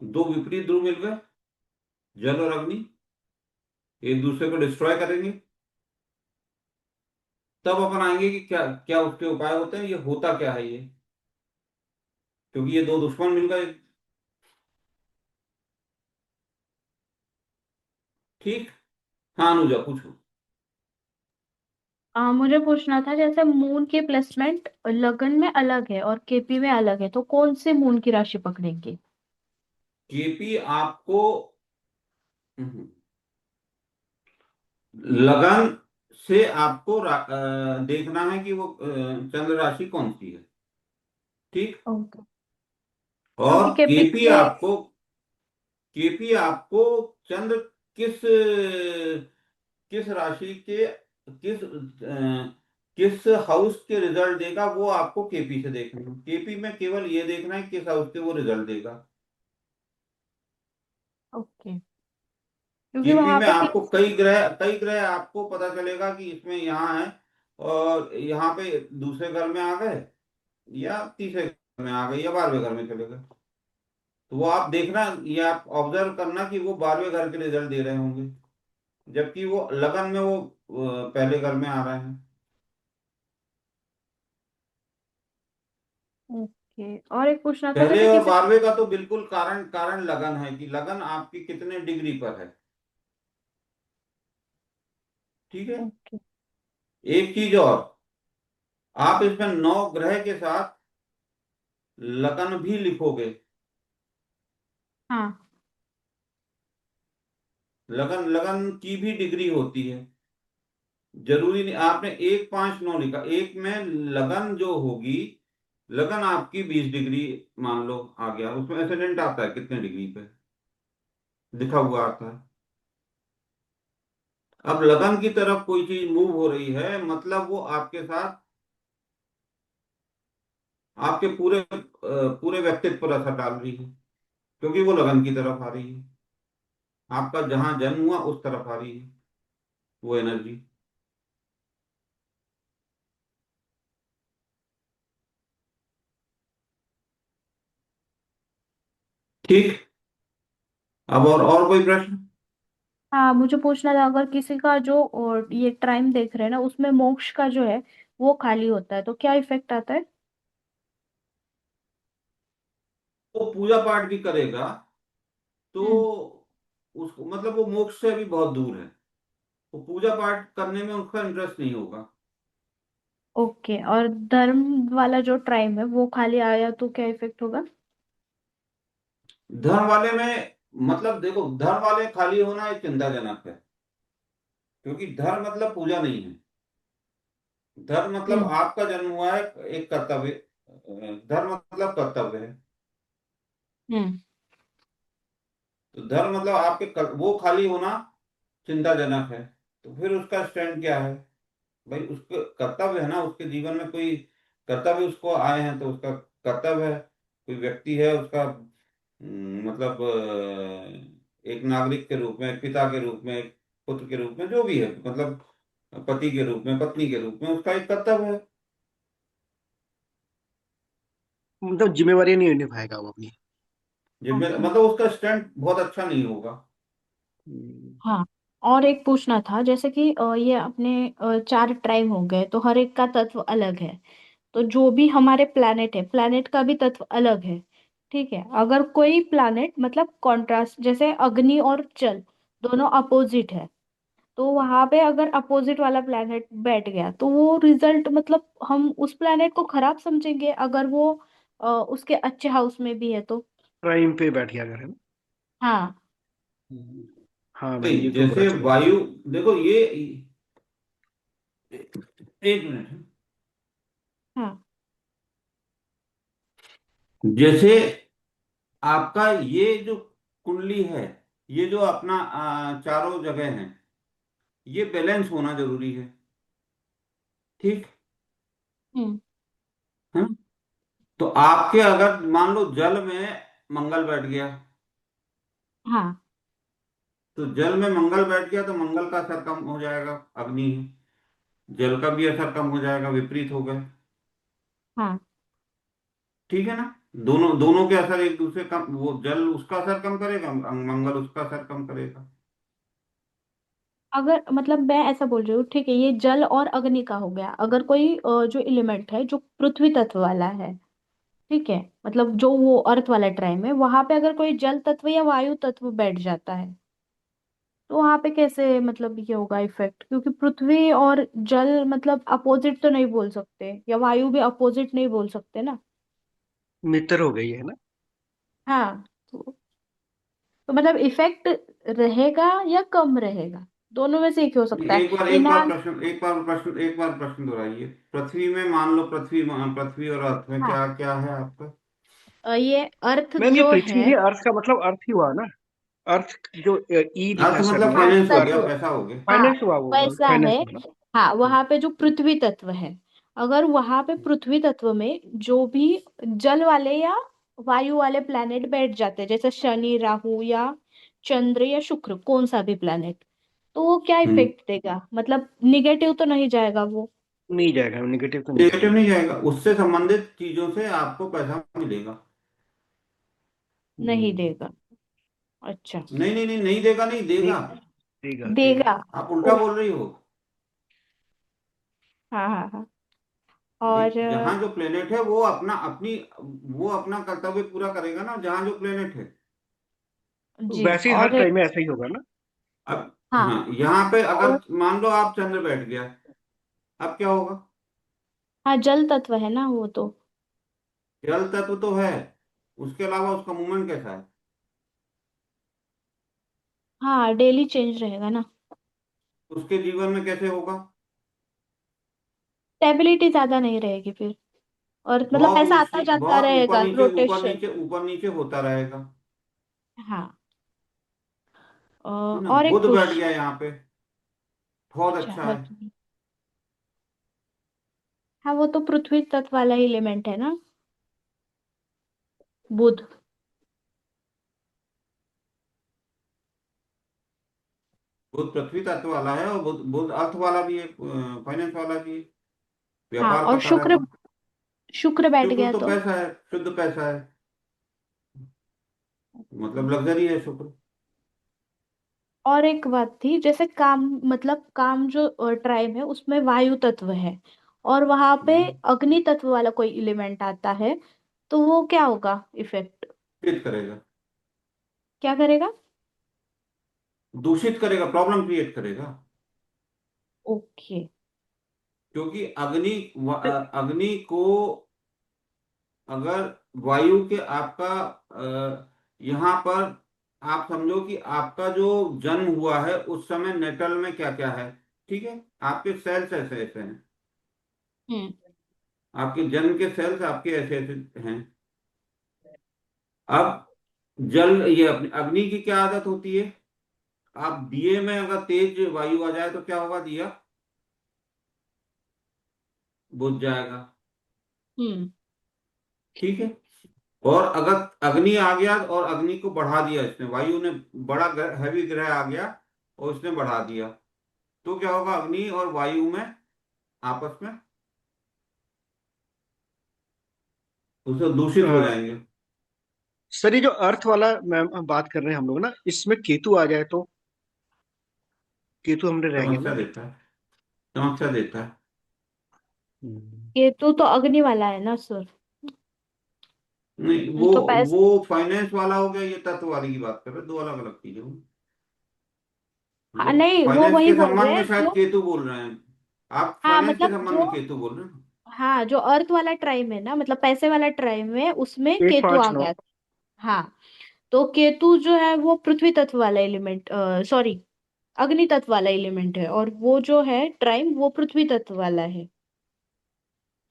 दो विपरीत ध्रुव मिल गए, जल और अग्नि एक दूसरे को डिस्ट्रॉय करेंगे। तब अपन आएंगे कि क्या क्या उसके उपाय होते हैं, ये होता क्या है ये। क्योंकि ये दो दुश्मन मिल गए। ठीक। हाँ अनुजा पूछो। मुझे पूछना था, जैसे मून की प्लेसमेंट लगन में अलग है और केपी में अलग है, तो कौन से मून की राशि पकड़ेंगे? केपी आपको लगन से आपको देखना है कि वो चंद्र राशि कौन सी है। ठीक। ओके। और क्योंकि केपी से। केपी आपको चंद्र किस किस राशि के किस हाउस के रिजल्ट देगा वो आपको केपी से देखना है। केपी में केवल ये देखना है किस हाउस के वो रिजल्ट देगा। ओके। क्योंकि केपी वहां में पे आपको कई ग्रह आपको पता चलेगा कि इसमें यहाँ है, और यहाँ पे दूसरे घर में आ गए, या तीसरे घर में आ गए, या 12वें घर में चले गए। तो वो आप देखना, ये आप ऑब्जर्व करना कि वो 12वें घर के रिजल्ट दे रहे होंगे, जबकि वो लगन में वो पहले घर में आ रहे हैं। ओके, और एक पूछना था, पहले जैसे और किसी। 12वें का तो बिल्कुल कारण कारण लगन है कि लगन आपकी कितने डिग्री पर है। ठीक है। ओके। एक चीज और, आप इसमें 9 ग्रह के साथ लगन भी लिखोगे। हाँ। लगन लगन की भी डिग्री होती है। जरूरी नहीं आपने 1 5 9 लिखा, एक में लगन जो होगी, लगन आपकी 20 डिग्री मान लो आ गया, उसमें एसेंडेंट आता है कितने डिग्री पे लिखा हुआ आता है। अब लगन की तरफ कोई चीज मूव हो रही है, मतलब वो आपके साथ आपके पूरे व्यक्तित्व पर असर डाल रही है, क्योंकि वो लगन की तरफ आ रही है। आपका जहां जन्म हुआ उस तरफ आ रही है वो एनर्जी। ठीक। अब और कोई प्रश्न? हाँ, मुझे पूछना था, अगर किसी का जो और ये टाइम देख रहे हैं ना, उसमें मोक्ष का जो है वो खाली होता है, तो क्या इफेक्ट आता है? वो पूजा पाठ भी करेगा हम्म। तो उसको मतलब वो मोक्ष से भी बहुत दूर है, वो पूजा पाठ करने में उसका इंटरेस्ट नहीं होगा। ओके, और धर्म वाला जो टाइम है वो खाली आया तो क्या इफेक्ट होगा? धर्म वाले में मतलब देखो, धर्म वाले खाली होना एक चिंताजनक है, क्योंकि धर्म मतलब पूजा नहीं है। धर्म मतलब हम्म। आपका जन्म हुआ है एक कर्तव्य, धर्म मतलब कर्तव्य है। हम्म। तो धर्म मतलब वो खाली होना चिंताजनक है। तो फिर उसका स्टैंड क्या है? भाई उसको कर्तव्य है ना, उसके जीवन में कोई कर्तव्य उसको आए हैं तो उसका कर्तव्य है। कोई व्यक्ति है उसका मतलब एक नागरिक के रूप में, एक पिता के रूप में, एक पुत्र के रूप में, जो भी है मतलब पति के रूप में, पत्नी के रूप में उसका एक कर्तव्य है। मतलब जिम्मेवारी नहीं निभाएगा वो अपनी। जिनमें ओके। मतलब उसका स्टैंड बहुत अच्छा नहीं होगा। हम्म, हाँ, और एक पूछना था, जैसे कि ये अपने 4 ट्राइब हो गए, तो हर एक का तत्व अलग है। तो जो भी हमारे प्लैनेट है, प्लैनेट का भी तत्व अलग है। ठीक है, अगर कोई प्लैनेट मतलब कॉन्ट्रास्ट, जैसे अग्नि और जल दोनों अपोजिट है, तो वहां पे अगर अपोजिट वाला प्लैनेट बैठ गया तो वो रिजल्ट, मतलब हम उस प्लैनेट को खराब समझेंगे अगर वो उसके अच्छे हाउस में भी है तो। प्राइम पे बैठ गया अगर है ना। हाँ। हम्म, हाँ भाई नहीं ये तो पता जैसे चला। वायु, देखो ये एक मिनट। हाँ। जैसे आपका ये जो कुंडली है, ये जो अपना चारों जगह है, ये बैलेंस होना जरूरी है। ठीक हम्म। है। तो आपके अगर मान लो जल में मंगल बैठ गया, हाँ। तो जल में मंगल बैठ गया तो मंगल का असर कम हो जाएगा, अग्नि है, जल का भी असर कम हो जाएगा, विपरीत हो गए। हाँ। ठीक है ना। दोनों दोनों के असर एक दूसरे कम, वो जल उसका असर कम करेगा, मंगल उसका असर कम करेगा। अगर मतलब मैं ऐसा बोल रही हूँ, ठीक है, ये जल और अग्नि का हो गया, अगर कोई जो एलिमेंट है जो पृथ्वी तत्व वाला है, ठीक है, मतलब जो वो अर्थ वाला ट्राइम है वहां पे अगर कोई जल तत्व या वायु तत्व बैठ जाता है तो वहां पे कैसे मतलब ये होगा इफेक्ट, क्योंकि पृथ्वी और जल मतलब अपोजिट तो नहीं बोल सकते, या वायु भी अपोजिट नहीं बोल सकते ना। मित्र हो गई है ना। हाँ, तो मतलब इफेक्ट रहेगा या कम रहेगा, दोनों में से एक ही हो नहीं, सकता है। इनहांस। एक बार प्रश्न दोहराइए। पृथ्वी में मान लो, पृथ्वी और अर्थ में हाँ, क्या क्या है आपका? ये अर्थ मैम ये जो पृथ्वी है। नहीं, अर्थ का मतलब अर्थ ही हुआ ना। अर्थ जो ई लिखा अर्थ है सर मतलब ने। हाँ, फाइनेंस हो गया, तत्व। पैसा हो गया। हाँ, फाइनेंस हुआ वो, वैसा है। फाइनेंस हुआ ना। हाँ, वहां पे जो पृथ्वी तत्व है, अगर वहां पे पृथ्वी तत्व में जो भी जल वाले या वायु वाले प्लैनेट बैठ जाते हैं, जैसे शनि, राहु या चंद्र या शुक्र, कौन सा भी प्लैनेट, तो वो क्या हम्म। इफेक्ट देगा, मतलब निगेटिव तो नहीं जाएगा वो। नहीं जाएगा, नेगेटिव तो नहीं नेगेटिव जाएगा। नहीं जाएगा, उससे संबंधित चीजों से आपको पैसा मिलेगा। नहीं हम्म। देगा। अच्छा। नहीं नहीं नहीं, नहीं देगा, नहीं नहीं, देगा। देगा देगा। देगा। आप उल्टा ओ। बोल रही हो। हाँ हाँ हाँ। भाई, और जहां जो प्लेनेट है वो अपना कर्तव्य पूरा करेगा ना, जहां जो प्लेनेट है। जी। वैसे ही हर और टाइम में ऐसा ही होगा ना। अब हाँ, हाँ, यहाँ पे अगर और मान लो आप चंद्र बैठ गया, अब क्या होगा? हाँ, जल तत्व है ना वो तो। जल तत्व तो है, उसके अलावा उसका मूवमेंट कैसा है? हाँ, डेली चेंज रहेगा ना। उसके जीवन में कैसे होगा? स्टेबिलिटी ज्यादा नहीं रहेगी फिर, और मतलब बहुत पैसा आता जाता बहुत ऊपर रहेगा, नीचे, रोटेशन। ऊपर नीचे होता रहेगा। हाँ। है ना? और एक बुध बैठ गया क्वेश्चन। यहाँ पे, बहुत अच्छा, अच्छा है। बताइए। हाँ, वो तो पृथ्वी तत्व वाला एलिमेंट है ना, बुध। बुध पृथ्वी तत्व वाला है, और बुध बुध अर्थ वाला भी है, फाइनेंस वाला भी है, हाँ, व्यापार और करता शुक्र, रहता है। शुक्र बैठ शुक्र गया तो तो। पैसा है, शुद्ध पैसा है, मतलब लग्जरी है शुक्र। और एक बात थी, जैसे काम, मतलब काम जो ट्राइब है उसमें वायु तत्व है, और वहां पे हम्म। अग्नि तत्व वाला कोई एलिमेंट आता है, तो वो क्या होगा इफेक्ट, क्रिएट करेगा, क्या करेगा। दूषित करेगा, प्रॉब्लम क्रिएट करेगा। ओके। क्योंकि अग्नि को, अगर वायु के आपका यहाँ पर आप समझो कि आपका जो जन्म हुआ है उस समय नेटल में क्या क्या है, ठीक है, आपके सेल्स ऐसे ऐसे हैं, हम्म। आपके जन्म के सेल्स आपके ऐसे ऐसे हैं। अब जल ये अपनी अग्नि की क्या आदत होती है? आप दिए में अगर तेज वायु आ जाए तो क्या होगा? दिया बुझ जाएगा, हम्म। ठीक है। और अगर अग्नि आ गया और अग्नि को बढ़ा दिया इसने, वायु ने, बड़ा हैवी ग्रह आ गया और इसने बढ़ा दिया, तो क्या होगा? अग्नि और वायु में आपस में उससे दूषित हो अ, जाएंगे। सर ये जो अर्थ वाला मैम हम बात कर रहे हैं हम लोग ना, इसमें केतु आ जाए तो केतु हमने रहेंगे समस्या ना। देता है, समस्या देता है। हम्म। केतु तो अग्नि वाला है ना सर। नहीं, वो तो पैसे। वो फाइनेंस वाला हो गया, ये तत्व वाली की बात कर रहे हैं, दो अलग अलग चीजें हुई। हाँ, वो नहीं, वो फाइनेंस वही के बोल संबंध रहे में हैं शायद जो। केतु बोल रहे हैं, आप हाँ, फाइनेंस के मतलब संबंध जो। में केतु बोल रहे हैं। हाँ, जो अर्थ वाला ट्राइब है ना, मतलब पैसे वाला ट्राइब है, उसमें एक केतु पांच आ नौ गया। हाँ, तो केतु जो है वो पृथ्वी तत्व वाला एलिमेंट, सॉरी, अग्नि तत्व वाला एलिमेंट है, और वो जो है ट्राइम वो पृथ्वी तत्व वाला है,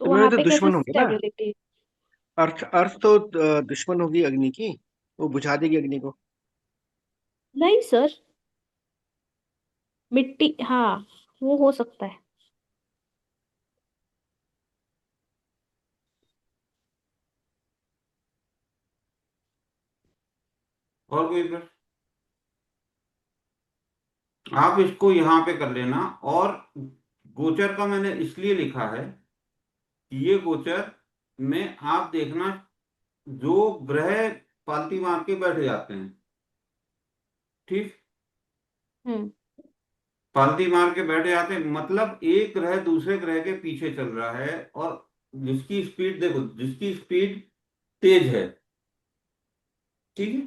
तो तो मेरे वहां तो पे कैसे दुश्मन होंगे ना। स्टेबिलिटी। अर्थ अर्थ तो दुश्मन होगी अग्नि की, वो बुझा देगी अग्नि को। नहीं सर, मिट्टी, हाँ, वो हो सकता है। और कोई प्रश्न? आप इसको यहाँ पे कर लेना। और गोचर का मैंने इसलिए लिखा है कि ये गोचर में आप देखना, जो ग्रह पालती मार के बैठ जाते हैं, ठीक, हम्म। पालती मार के बैठ जाते हैं, मतलब एक ग्रह दूसरे ग्रह के पीछे चल रहा है, और जिसकी स्पीड देखो, जिसकी स्पीड तेज है। ठीक है।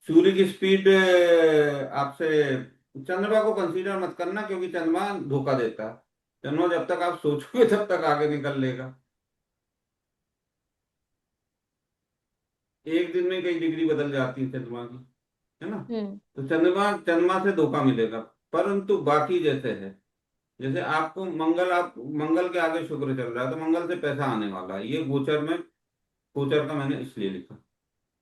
सूर्य की स्पीड आपसे, चंद्रमा को कंसीडर मत करना क्योंकि चंद्रमा धोखा देता है। चंद्रमा जब तक आप सोचोगे तब तक आगे निकल लेगा। एक दिन में कई डिग्री बदल जाती है चंद्रमा की, है ना। हम्म। तो चंद्रमा चंद्रमा से धोखा मिलेगा। परंतु बाकी जैसे है, जैसे आपको मंगल, आप मंगल के आगे शुक्र चल रहा है तो मंगल से पैसा आने वाला है, ये गोचर में, गोचर का मैंने इसलिए लिखा।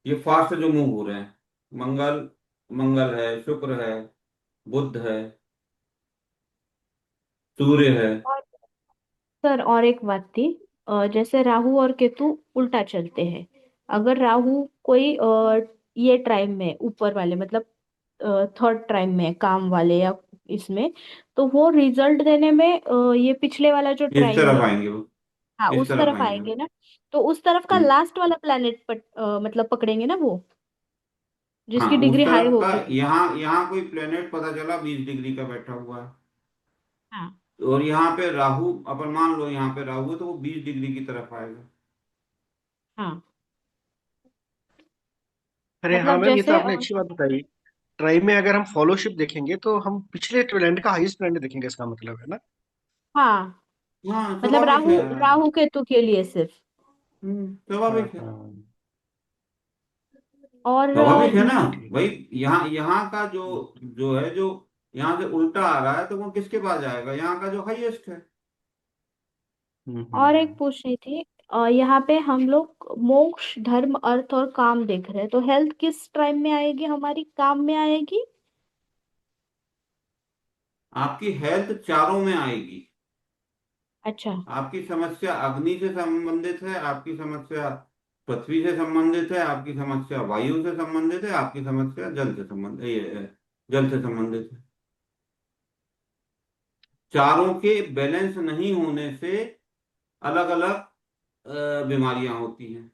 ये फास्ट जो मूव हो रहे हैं, मंगल, मंगल है, शुक्र है, बुध है, सूर्य है। और सर और एक बात थी, जैसे राहु और केतु उल्टा चलते हैं। अगर राहु कोई ये ट्राइम में ऊपर वाले मतलब थर्ड ट्राइम में काम वाले या इसमें, तो वो रिजल्ट देने में ये पिछले वाला जो इस ट्राइम तरफ है, आएंगे वो, हाँ इस उस तरफ तरफ आएंगे वो। आएंगे ना। तो उस तरफ का हम्म। लास्ट वाला प्लेनेट मतलब पकड़ेंगे ना वो, हाँ, जिसकी उस डिग्री हाई तरफ का, होगी। यहाँ यहाँ कोई प्लेनेट पता चला 20 डिग्री का बैठा हुआ है, हाँ। और यहाँ पे राहु, अपन मान लो यहाँ पे राहु है तो वो 20 डिग्री की तरफ आएगा। हाँ अरे हाँ मतलब मैम, ये तो जैसे आपने अच्छी बात बताई। ट्राई में अगर हम फॉलोशिप देखेंगे तो हम पिछले प्लेनेट का हाईएस्ट प्लेनेट देखेंगे, इसका मतलब है ना। हाँ हाँ, मतलब स्वाभाविक है। राहु राहु केतु के लिए सिर्फ। हाँ स्वाभाविक है। हाँ। और स्वाभाविक है ना। ठीक। भाई, यहाँ यहाँ का जो, जो है, जो यहाँ से उल्टा आ रहा है तो वो किसके पास जाएगा, यहाँ का जो हाईएस्ट है। और एक हम्म। पूछनी थी, यहाँ पे हम लोग मोक्ष धर्म अर्थ और काम देख रहे हैं, तो हेल्थ किस टाइम में आएगी, हमारी काम में आएगी। आपकी हेल्थ चारों में आएगी। अच्छा। आपकी समस्या अग्नि से संबंधित है, आपकी समस्या पृथ्वी से संबंधित है, आपकी समस्या वायु से संबंधित है, आपकी समस्या जल से संबंधित, ये जल से संबंधित है। चारों के बैलेंस नहीं होने से अलग अलग बीमारियां होती हैं।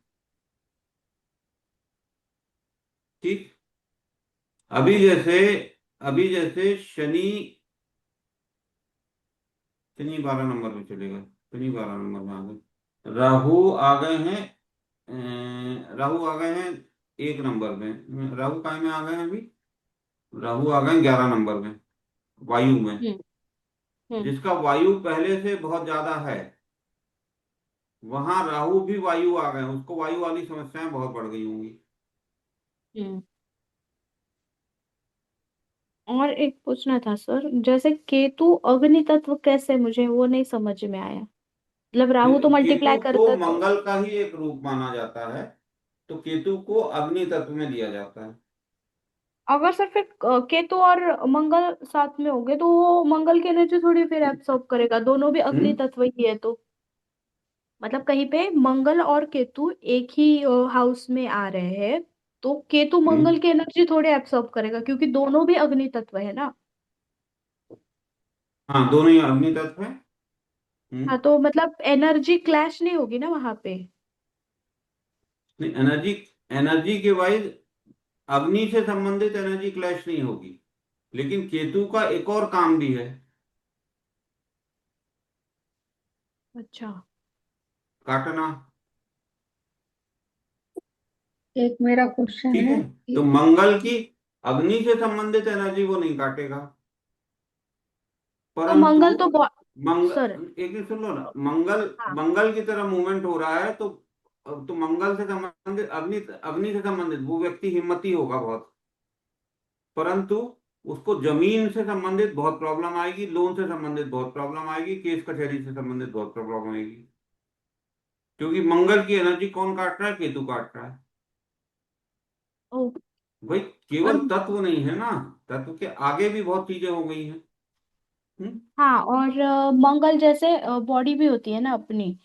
ठीक। अभी जैसे, अभी जैसे शनि, शनि 12 नंबर में चलेगा, शनि 12 नंबर में आ गए। राहु आ गए हैं, राहु आ गए हैं 1 नंबर में। राहु काय में आ गए हैं अभी, राहु आ गए 11 नंबर में, वायु में। हम्म। हम्म। जिसका वायु पहले से बहुत ज्यादा है, वहां राहु भी वायु आ गए, उसको वायु वाली समस्याएं बहुत बढ़ गई होंगी। हम्म। और एक पूछना था सर, जैसे केतु अग्नि तत्व कैसे, मुझे वो नहीं समझ में आया। मतलब राहु तो केतु मल्टीप्लाई को करता है तो। मंगल का ही एक रूप माना जाता है, तो केतु को अग्नि तत्व में लिया जाता है। अगर सर फिर केतु और मंगल साथ में हो गए तो वो मंगल की एनर्जी थोड़ी फिर एब्सॉर्ब करेगा, दोनों भी अग्नि हम्म। तत्व ही है तो। मतलब कहीं पे मंगल और केतु एक ही हाउस में आ रहे हैं, तो केतु हम्म। मंगल की एनर्जी थोड़े एब्सॉर्ब करेगा क्योंकि दोनों भी अग्नि तत्व है ना। हाँ, दोनों ही अग्नि तत्व है। हाँ हम्म। तो मतलब एनर्जी क्लैश नहीं होगी ना वहां पे। नहीं, एनर्जी, एनर्जी के वाइज अग्नि से संबंधित एनर्जी क्लैश नहीं होगी, लेकिन केतु का एक और काम भी है, अच्छा। काटना। एक मेरा क्वेश्चन ठीक है है। तो कि मंगल की अग्नि से संबंधित एनर्जी वो नहीं काटेगा, तो परंतु मंगल तो सर। मंगल, एक मिनट सुन लो ना, मंगल, हाँ। मंगल की तरह मूवमेंट हो रहा है तो मंगल से संबंधित, अग्नि, अग्नि से संबंधित वो व्यक्ति हिम्मती होगा बहुत, परंतु उसको जमीन से संबंधित बहुत प्रॉब्लम आएगी, लोन से संबंधित बहुत प्रॉब्लम आएगी, केस कचहरी से संबंधित बहुत प्रॉब्लम आएगी। क्योंकि मंगल की एनर्जी कौन काट रहा है, केतु काट रहा है। ओ। भाई, और केवल तत्व नहीं है ना, तत्व के आगे भी बहुत चीजें हो गई हैं। हम्म। हाँ और मंगल जैसे बॉडी भी होती है ना अपनी,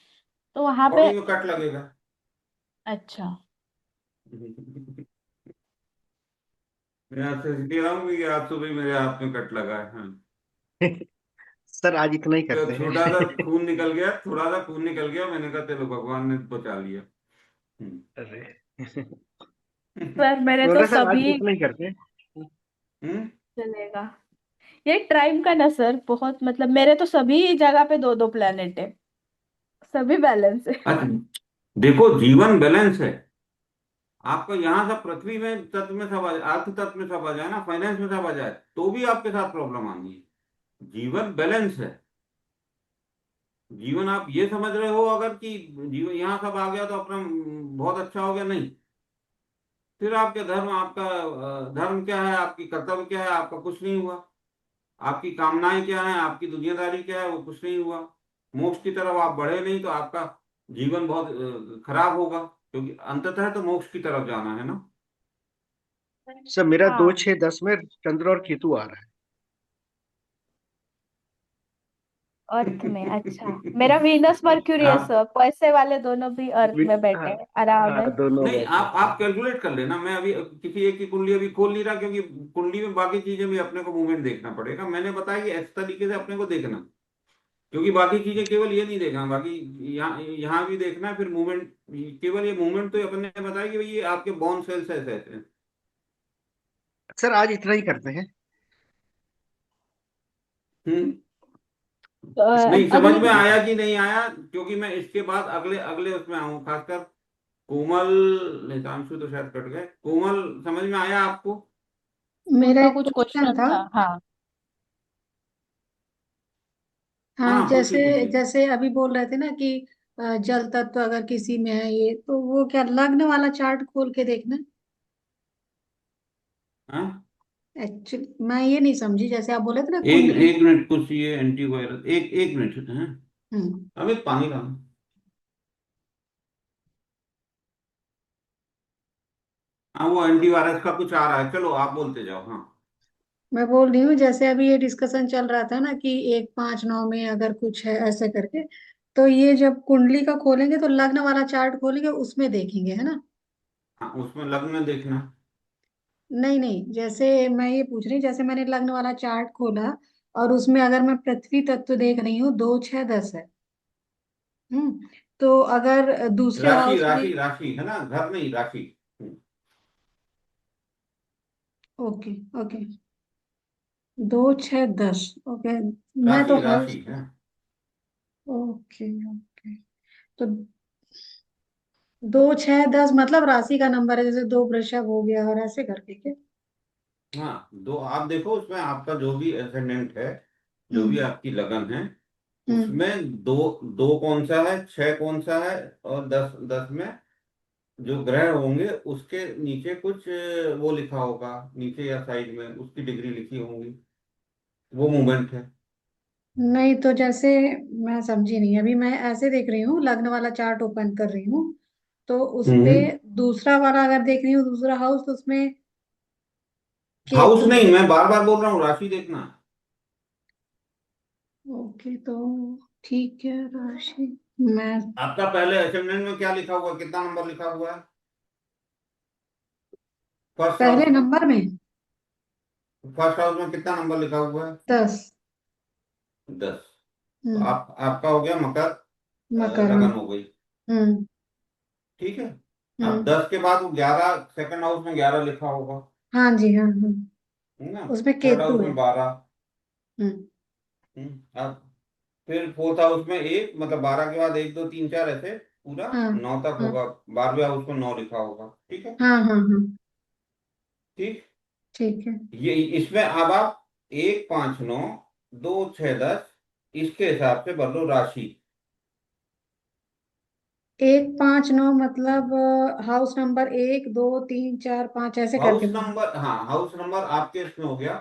तो वहां पे। बॉडी में कट लगेगा। अच्छा। मैं आपसे इसलिए रहा हूँ कि आज सुबह मेरे हाथ में कट लगा है। हाँ। सर आज इतना ही तो करते हैं। छोटा सा खून निकल गया, थोड़ा सा खून निकल गया, मैंने कहा चलो भगवान ने बचा लिया। हम्म। अरे सर मैंने तो मगर सर आज सभी। इतना ही करते हैं। हम्म। चलेगा। ये टाइम का ना सर बहुत, मतलब मेरे तो सभी जगह पे दो दो प्लेनेट है, सभी बैलेंस है। अच्छा, देखो, जीवन बैलेंस है। आपका यहाँ सब पृथ्वी में तत्व में सब आ जाए, अर्थ तत्व में सब आ जाए ना, फाइनेंस में सब आ जाए, तो भी आपके साथ प्रॉब्लम आनी है। जीवन बैलेंस है। जीवन आप ये समझ रहे हो अगर कि जीवन यहाँ सब आ गया तो अपना बहुत अच्छा हो गया, नहीं। फिर आपके धर्म, आपका धर्म क्या है, आपकी कर्तव्य क्या है, आपका कुछ नहीं हुआ। आपकी कामनाएं क्या है, आपकी दुनियादारी क्या है, वो कुछ नहीं हुआ। मोक्ष की तरफ आप बढ़े नहीं तो आपका जीवन बहुत खराब होगा, क्योंकि अंततः तो मोक्ष की तरफ जाना है ना। सर मेरा दो हाँ, छह दस में चंद्र और केतु आ रहा है। अर्थ में। अच्छा, मेरा वीनस मर्क्यूरी है आप सर, पैसे वाले दोनों भी अर्थ में बैठे हाँ, हैं आराम है। दोनों नहीं, बैठे हैं। आप कैलकुलेट कर लेना। मैं अभी किसी एक की कुंडली अभी खोल नहीं रहा, क्योंकि कुंडली में बाकी चीजें भी अपने को मूवमेंट देखना पड़ेगा। मैंने बताया कि इस तरीके से अपने को देखना, क्योंकि बाकी चीजें केवल ये नहीं देखना, बाकी यहाँ यहाँ भी देखना है, फिर मूवमेंट। केवल ये मूवमेंट तो अपने ने बताया कि भाई ये आपके बॉन सेल्स ऐसे ऐसे हैं। सर आज इतना ही करते हैं। हम्म। तो, नहीं समझ अगली। में आया कि नहीं आया, क्योंकि मैं इसके बाद अगले अगले उसमें आऊँ, खासकर कोमल। हितांशु तो शायद कट गए। कोमल, समझ में आया आपको? मेरा उनका एक कुछ क्वेश्चन क्वेश्चन था। था, हाँ। हाँ, हाँ, जैसे पूछिए पूछिए। जैसे अभी बोल रहे थे ना कि जल तत्व अगर किसी में है, ये तो वो क्या लग्न वाला चार्ट खोल के देखना? हाँ, एक्चुअली मैं ये नहीं समझी, जैसे आप बोले थे ना एक कुंडली। एक मिनट, कुछ ये एंटीवायरस, एक एक मिनट है। हम्म। अब एक पानी लाना। हाँ, वो एंटीवायरस का कुछ आ रहा है, चलो आप बोलते जाओ। हाँ। मैं बोल रही हूँ, जैसे अभी ये डिस्कशन चल रहा था ना कि 1 5 9 में अगर कुछ है ऐसे करके, तो ये जब कुंडली का खोलेंगे तो लग्न वाला चार्ट खोलेंगे, उसमें देखेंगे, है ना? हाँ, उसमें लग्न देखना। नहीं नहीं, जैसे मैं ये पूछ रही, जैसे मैंने लग्न वाला चार्ट खोला और उसमें अगर मैं पृथ्वी तत्व देख रही हूँ, 2 6 10 है। तो अगर दूसरे राशि हाउस में। राशि राशि है ना, घर नहीं, राशि। Okay okay, 2 6 10। ओके। मैं तो राशि हाउस। राशि है। Okay okay. तो 2 6 10 मतलब राशि का नंबर है, जैसे दो वृषभ हो गया और ऐसे करके क्या? हाँ, दो आप देखो, उसमें आपका जो भी एसेंडेंट है, जो भी हम्म आपकी लगन है, हम्म। उसमें दो दो कौन सा है, छह कौन सा है, और दस दस में जो ग्रह होंगे उसके नीचे कुछ वो लिखा होगा, नीचे या साइड में उसकी डिग्री लिखी होंगी, वो मूवमेंट है। नहीं तो जैसे मैं समझी नहीं, अभी मैं ऐसे देख रही हूँ, लग्न वाला चार्ट ओपन कर रही हूँ, तो उसपे हम्म। दूसरा वाला अगर देख रही हूँ, दूसरा हाउस, तो उसमें हाउस केतु नहीं, है। मैं बार बार बोल रहा हूँ, राशि देखना। ओके, तो ठीक है, राशि। मैं आपका पहले असेंडेंट में क्या लिखा हुआ है, कितना नंबर लिखा हुआ है फर्स्ट पहले हाउस में? नंबर में फर्स्ट हाउस में कितना नंबर लिखा हुआ है? 10। 10। तो हम्म। आपका हो गया मकर, मकर, हाँ। लगन हो गई। हम्म ठीक है। अब हम्म। 10 के बाद वो 11, सेकंड हाउस में 11 लिखा होगा, हाँ जी, हाँ हाँ। है ना। उसमें थर्ड केतु हाउस है। में 12। हम्म। अब फिर फोर्थ हाउस में एक, मतलब 12 के बाद 1 2 3 4 ऐसे पूरा हाँ 9 तक हाँ होगा। 12वें हाउस में 9 लिखा होगा, ठीक है। हाँ हाँ हाँ। ठीक। ठीक है। ये इसमें अब आप 1 5 9 2 6 10 इसके हिसाब से बदलो राशि। 1 5 9 मतलब हाउस नंबर 1 2 3 4 5 ऐसे करके हाउस बोलो। नंबर, हाँ, हाउस नंबर आपके इसमें हो गया,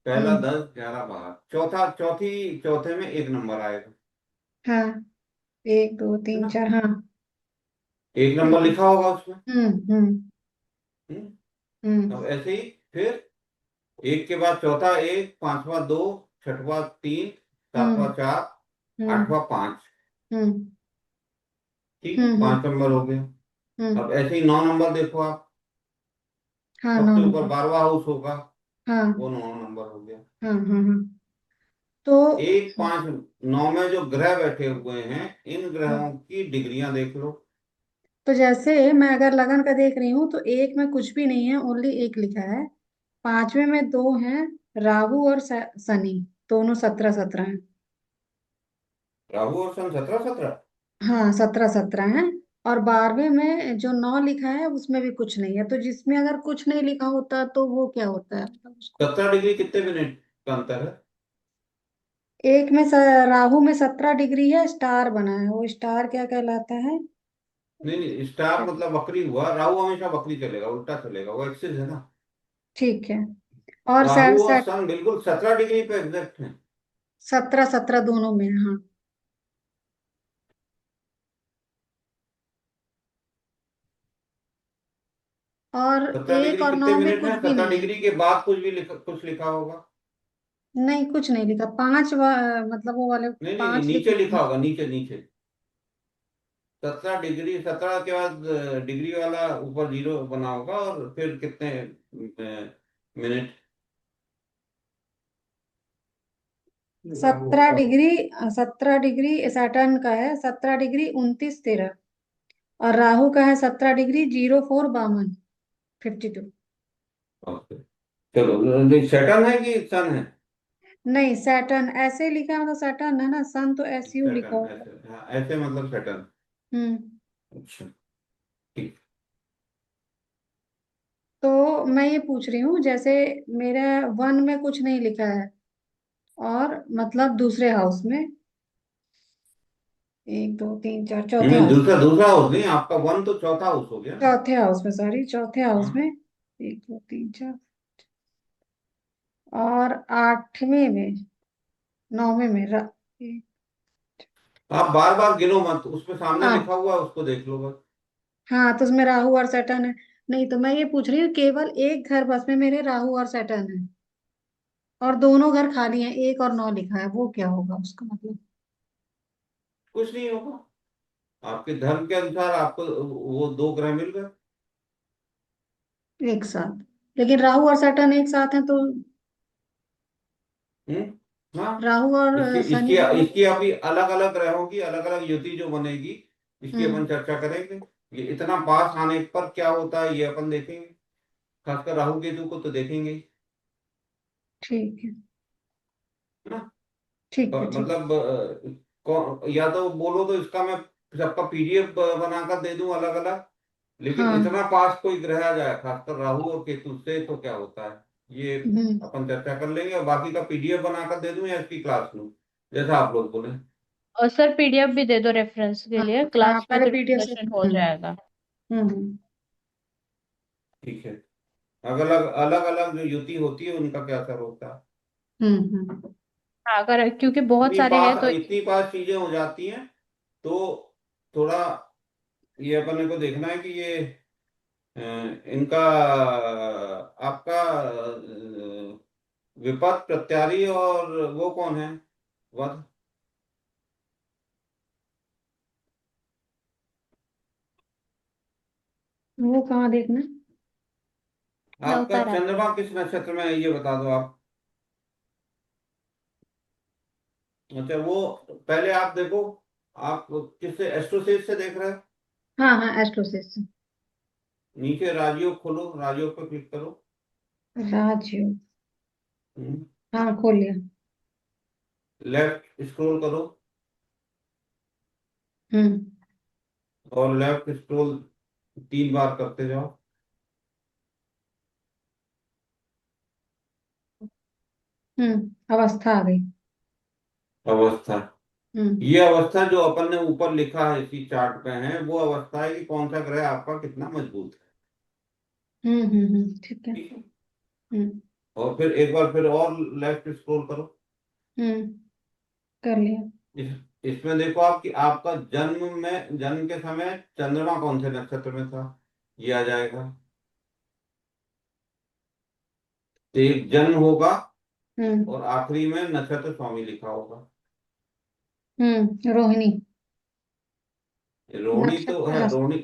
पहला हम्म। 10 11 12, चौथा चौथे में एक नंबर आएगा, हाँ, एक दो है तीन ना। चार हाँ। एक नंबर ठीक है। लिखा होगा उसमें। हम्म। हम्म। हम्म अब ऐसे ही फिर एक के बाद चौथा एक, पांचवा दो, छठवा तीन, हम्म सातवां चार, हम्म आठवां पांच। हम्म ठीक है, 5 नंबर हो गए। हम्म। अब ऐसे ही 9 नंबर देखो आप, हाँ, 9 सबसे ऊपर नंबर। 12वां हाउस होगा, हाँ वो 9 नंबर हो गया। हाँ हाँ हाँ। तो 1 5 9 में जो ग्रह बैठे हुए हैं, इन हाँ, ग्रहों की डिग्रियां देख लो। तो जैसे मैं अगर लगन का देख रही हूँ, तो एक में कुछ भी नहीं है, ओनली एक लिखा है। 5वें में दो हैं, राहु और शनि, दोनों 17 17 हैं। राहु और सन 17 17। हाँ, 17 17 हैं। और 12वें में जो 9 लिखा है उसमें भी कुछ नहीं है, तो जिसमें अगर कुछ नहीं लिखा होता तो वो क्या होता है, मतलब उसको। 17 डिग्री कितने मिनट का अंतर है? एक में राहु में 17 डिग्री है, स्टार बना है, वो स्टार क्या कहलाता है? नहीं नहीं, स्टार मतलब वक्री हुआ, राहु हमेशा वक्री चलेगा, उल्टा चलेगा, वो एक्सिस है ना। ठीक है। और राहु सेट और सेट सन बिल्कुल 17 डिग्री पे एग्जैक्ट है। 17 17 दोनों में, हाँ। और सत्रह एक डिग्री और कितने 9 में मिनट कुछ है? भी सत्रह नहीं है। डिग्री के बाद कुछ लिखा होगा। नहीं, कुछ नहीं लिखा, मतलब वो वाले नहीं नहीं नहीं, 5 लिखे नीचे हुए लिखा हैं। होगा, नीचे नीचे। 17 डिग्री, 17 के बाद डिग्री वाला ऊपर जीरो बना होगा, और फिर कितने मिनट। 17 डिग्री, 17 डिग्री सैटर्न का है, 17 डिग्री 29 13। और राहु का है 17 डिग्री 04 52, 52। ओके, चलो, सैटर्न है कि सन है? नहीं, सैटर्न ऐसे लिखा है, मतलब सैटर्न है ना, सन तो SU लिखा सैटर्न होगा। ऐसे, हाँ ऐसे मतलब सैटर्न। हम्म। अच्छा, ठीक। तो मैं ये पूछ रही हूँ, जैसे मेरा 1 में कुछ नहीं लिखा है, और मतलब दूसरे हाउस में, 1 2 3 4, चौथे हाउस में, दूसरा दूसरा हाउस नहीं, आपका वन तो चौथा हाउस हो गया ना। चौथे हाउस में, सॉरी, चौथे हाउस हाँ, में 1 2 3 4, और 8वें में, 9वें में आप बार बार गिनो मत, उसमें सामने आ, लिखा हुआ है उसको देख लो बस। हाँ, तो उसमें राहु और सैटर्न है। नहीं, तो मैं ये पूछ रही हूँ, केवल एक घर बस में मेरे राहु और सैटर्न है, और दोनों घर खाली हैं, 1 और 9 लिखा है, वो क्या होगा उसका मतलब? कुछ नहीं होगा, आपके धर्म के अनुसार आपको वो दो ग्रह मिल गए। एक साथ, लेकिन राहु और सैटर्न एक साथ हैं तो हाँ, राहु और इसकी शनि इसकी दोनों। इसकी अभी अलग अलग ग्रहों की अलग अलग युति जो बनेगी, इसकी हम्म। अपन चर्चा करेंगे। ये इतना पास आने पर क्या होता है ये अपन देखेंगे, खासकर राहु केतु को तो देखेंगे ही, ठीक है। है ना। ठीक है। ठीक। मतलब या तो बोलो तो इसका मैं सबका पीडीएफ बनाकर दे दूं अलग अलग, लेकिन हाँ। इतना पास कोई ग्रह आ जाए खासकर राहु और केतु से तो क्या होता है, ये हम्म। अपन चर्चा कर लेंगे, और बाकी का पीडीएफ बनाकर दे दूं या इसकी क्लास लूं, जैसा आप लोग बोले। और सर पीडीएफ भी दे दो रेफरेंस के हाँ। लिए, हाँ, क्लास में पहले तो PDF से। डिस्कशन हो जाएगा। हम्म। ठीक है, अलग अलग अलग जो युति होती है उनका क्या असर होता है। हम्म। हाँ, अगर क्योंकि बहुत सारे हैं तो इतनी पास चीजें हो जाती हैं, तो थोड़ा ये अपने को देखना है कि ये इनका आपका विपद प्रत्यारी और वो कौन है, वध। वो कहाँ देखना? आपका नवतारा। चंद्रमा किस नक्षत्र में है ये बता दो आप। अच्छा, वो पहले आप देखो, आप किससे, एस्ट्रोसेट से देख रहे हो? हाँ हाँ, एस्ट्रोसिस। नीचे राजयोग खोलो, राजयोग पर क्लिक करो। राजयोग। हम्म, हाँ, खोल लिया। लेफ्ट स्क्रॉल करो, हम्म। और लेफ्ट स्क्रॉल 3 बार करते जाओ। अवस्था आ गई। अवस्था, हम्म। ये अवस्था जो अपन ने ऊपर लिखा है इसी चार्ट पे है, वो अवस्था है कि कौन सा ग्रह आपका कितना मजबूत है। ठीक है। ठीक है, हम्म। और फिर एक बार फिर और लेफ्ट स्क्रॉल करो। हम्म। कर लिया। इस इसमें देखो आप कि आपका जन्म के समय चंद्रमा कौन से नक्षत्र में था, ये आ जाएगा। तो एक जन्म होगा, हम्म। और आखिरी में नक्षत्र स्वामी लिखा होगा। रोहिणी। रोहिणी तो नक्षत्र है, रोहिणी।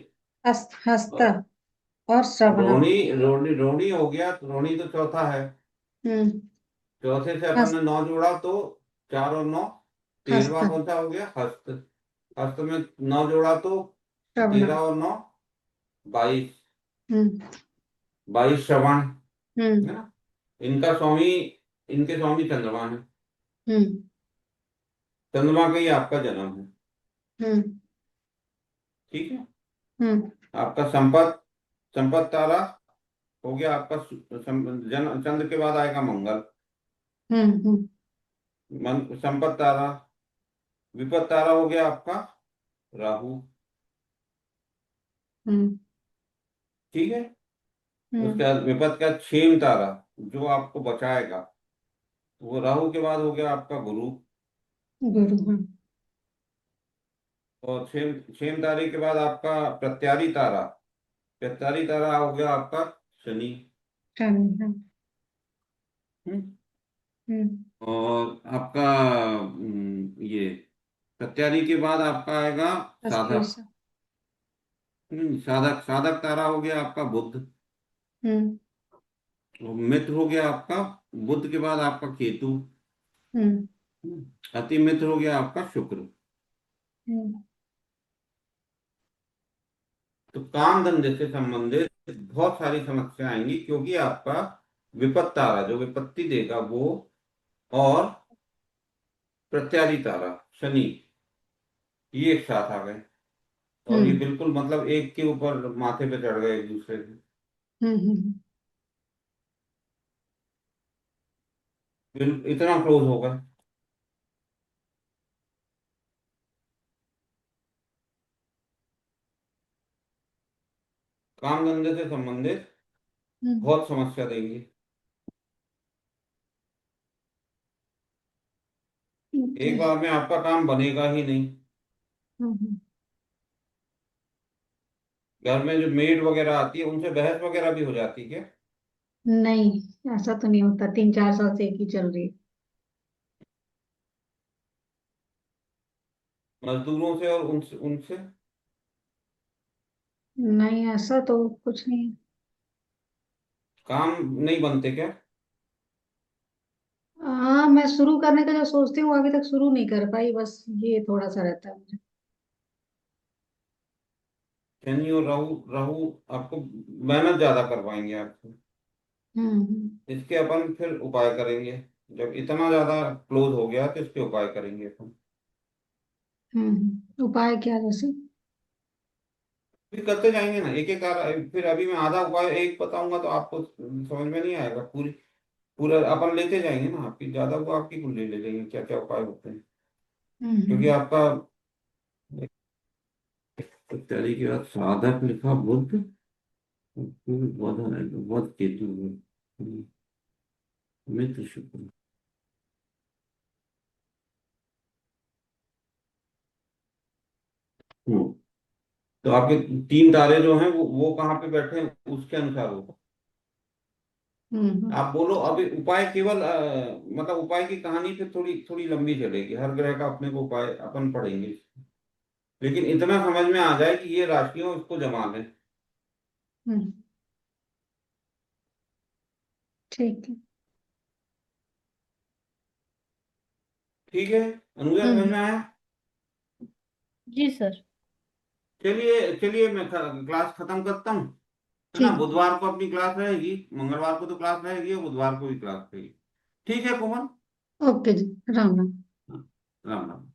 हस्ता और श्रवणम। रोहिणी हो गया, तो रोहिणी तो चौथा है। हम्म। चौथे से अपन हस्त ने 9 जोड़ा तो 4 और 9, हस्त 13वां कौन सा हो गया, हस्त। हस्त में 9 जोड़ा तो तेरह श्रवणम। और 9, 22। हम्म। 22 श्रवण, हम्म। है ना। इनका स्वामी, इनके स्वामी चंद्रमा है। हम्म। चंद्रमा का ही आपका जन्म है। हम्म। ठीक है, हम्म आपका संपत संपत तारा हो गया आपका चंद्र के बाद आएगा मंगल। हम्म संपत तारा। विपत तारा हो गया आपका राहु। हम्म ठीक है। उसके हम्म बाद विपत का क्षेम तारा जो आपको बचाएगा, वो राहु के बाद हो गया आपका गुरु। गुरु। हाँ। और क्षेम क्षेम तारे के बाद आपका प्रत्यारी तारा। प्रत्यारी तारा हो गया आपका शनि। शनि। हाँ। हम्म। हम्म और आपका ये प्रत्यारी के बाद आपका आएगा साधक। अस्पृश्य। साधक साधक तारा हो गया आपका बुध। हम्म और मित्र हो गया आपका बुध के बाद आपका केतु। हम्म अति मित्र हो गया आपका शुक्र। हम्म तो काम धंधे से संबंधित बहुत सारी समस्या आएंगी, क्योंकि आपका विपत्त तारा जो विपत्ति देगा वो, और प्रत्यारी तारा शनि, ये एक साथ आ गए। और ये हम्म बिल्कुल मतलब एक के ऊपर माथे पे चढ़ गए एक दूसरे के। हम्म इतना क्लोज हो गए। काम धंधे से संबंधित हम्म बहुत समस्या देंगी। ओके। एक बार में आपका काम बनेगा ही नहीं। हम्म घर में जो मेड वगैरह आती है उनसे बहस वगैरह भी हो जाती है क्या? नहीं, ऐसा तो नहीं होता, 3-4 साल से एक ही चल रही है। मजदूरों से और उनसे उनसे नहीं, ऐसा तो कुछ नहीं है। काम नहीं बनते क्या? हाँ, मैं शुरू करने का जो सोचती हूँ अभी तक शुरू नहीं कर पाई, बस ये थोड़ा सा रहता है मुझे। शनि और राहु राहु आपको मेहनत ज्यादा करवाएंगे आपसे। हम्म इसके अपन फिर उपाय करेंगे। जब इतना ज्यादा क्लोज हो गया तो इसके उपाय करेंगे अपन। उपाय क्या जैसे? फिर करते जाएंगे ना एक एक। फिर अभी मैं आधा उपाय एक बताऊंगा तो आपको समझ में नहीं आएगा। पूरा अपन लेते जाएंगे ना, आपकी ज्यादा वो आपकी कुंडली ले लेंगे क्या क्या उपाय होते हैं। क्योंकि हम्म आपका इत्यादि के बाद साधक लिखा बुध, बुध बुध केतु, मित्र शुक्र। हम्म। तो आपके तीन तारे जो हैं वो कहाँ पे बैठे हैं उसके अनुसार होगा। हम्म आप बोलो अभी उपाय केवल मतलब उपाय की कहानी फिर थोड़ी थोड़ी लंबी चलेगी। हर ग्रह का अपने को उपाय अपन पढ़ेंगे, लेकिन इतना समझ में आ जाए कि ये राशियों इसको जमा लें। हम्म, ठीक है। ठीक है। अनुजा समझ हम्म में आया? जी सर। चलिए चलिए मैं क्लास खत्म करता हूँ। है ना, ठीक। बुधवार को अपनी क्लास रहेगी, मंगलवार को तो क्लास रहेगी और बुधवार को भी क्लास रहेगी। ठीक है कोमल। ओके जी, राम राम। हाँ, राम राम।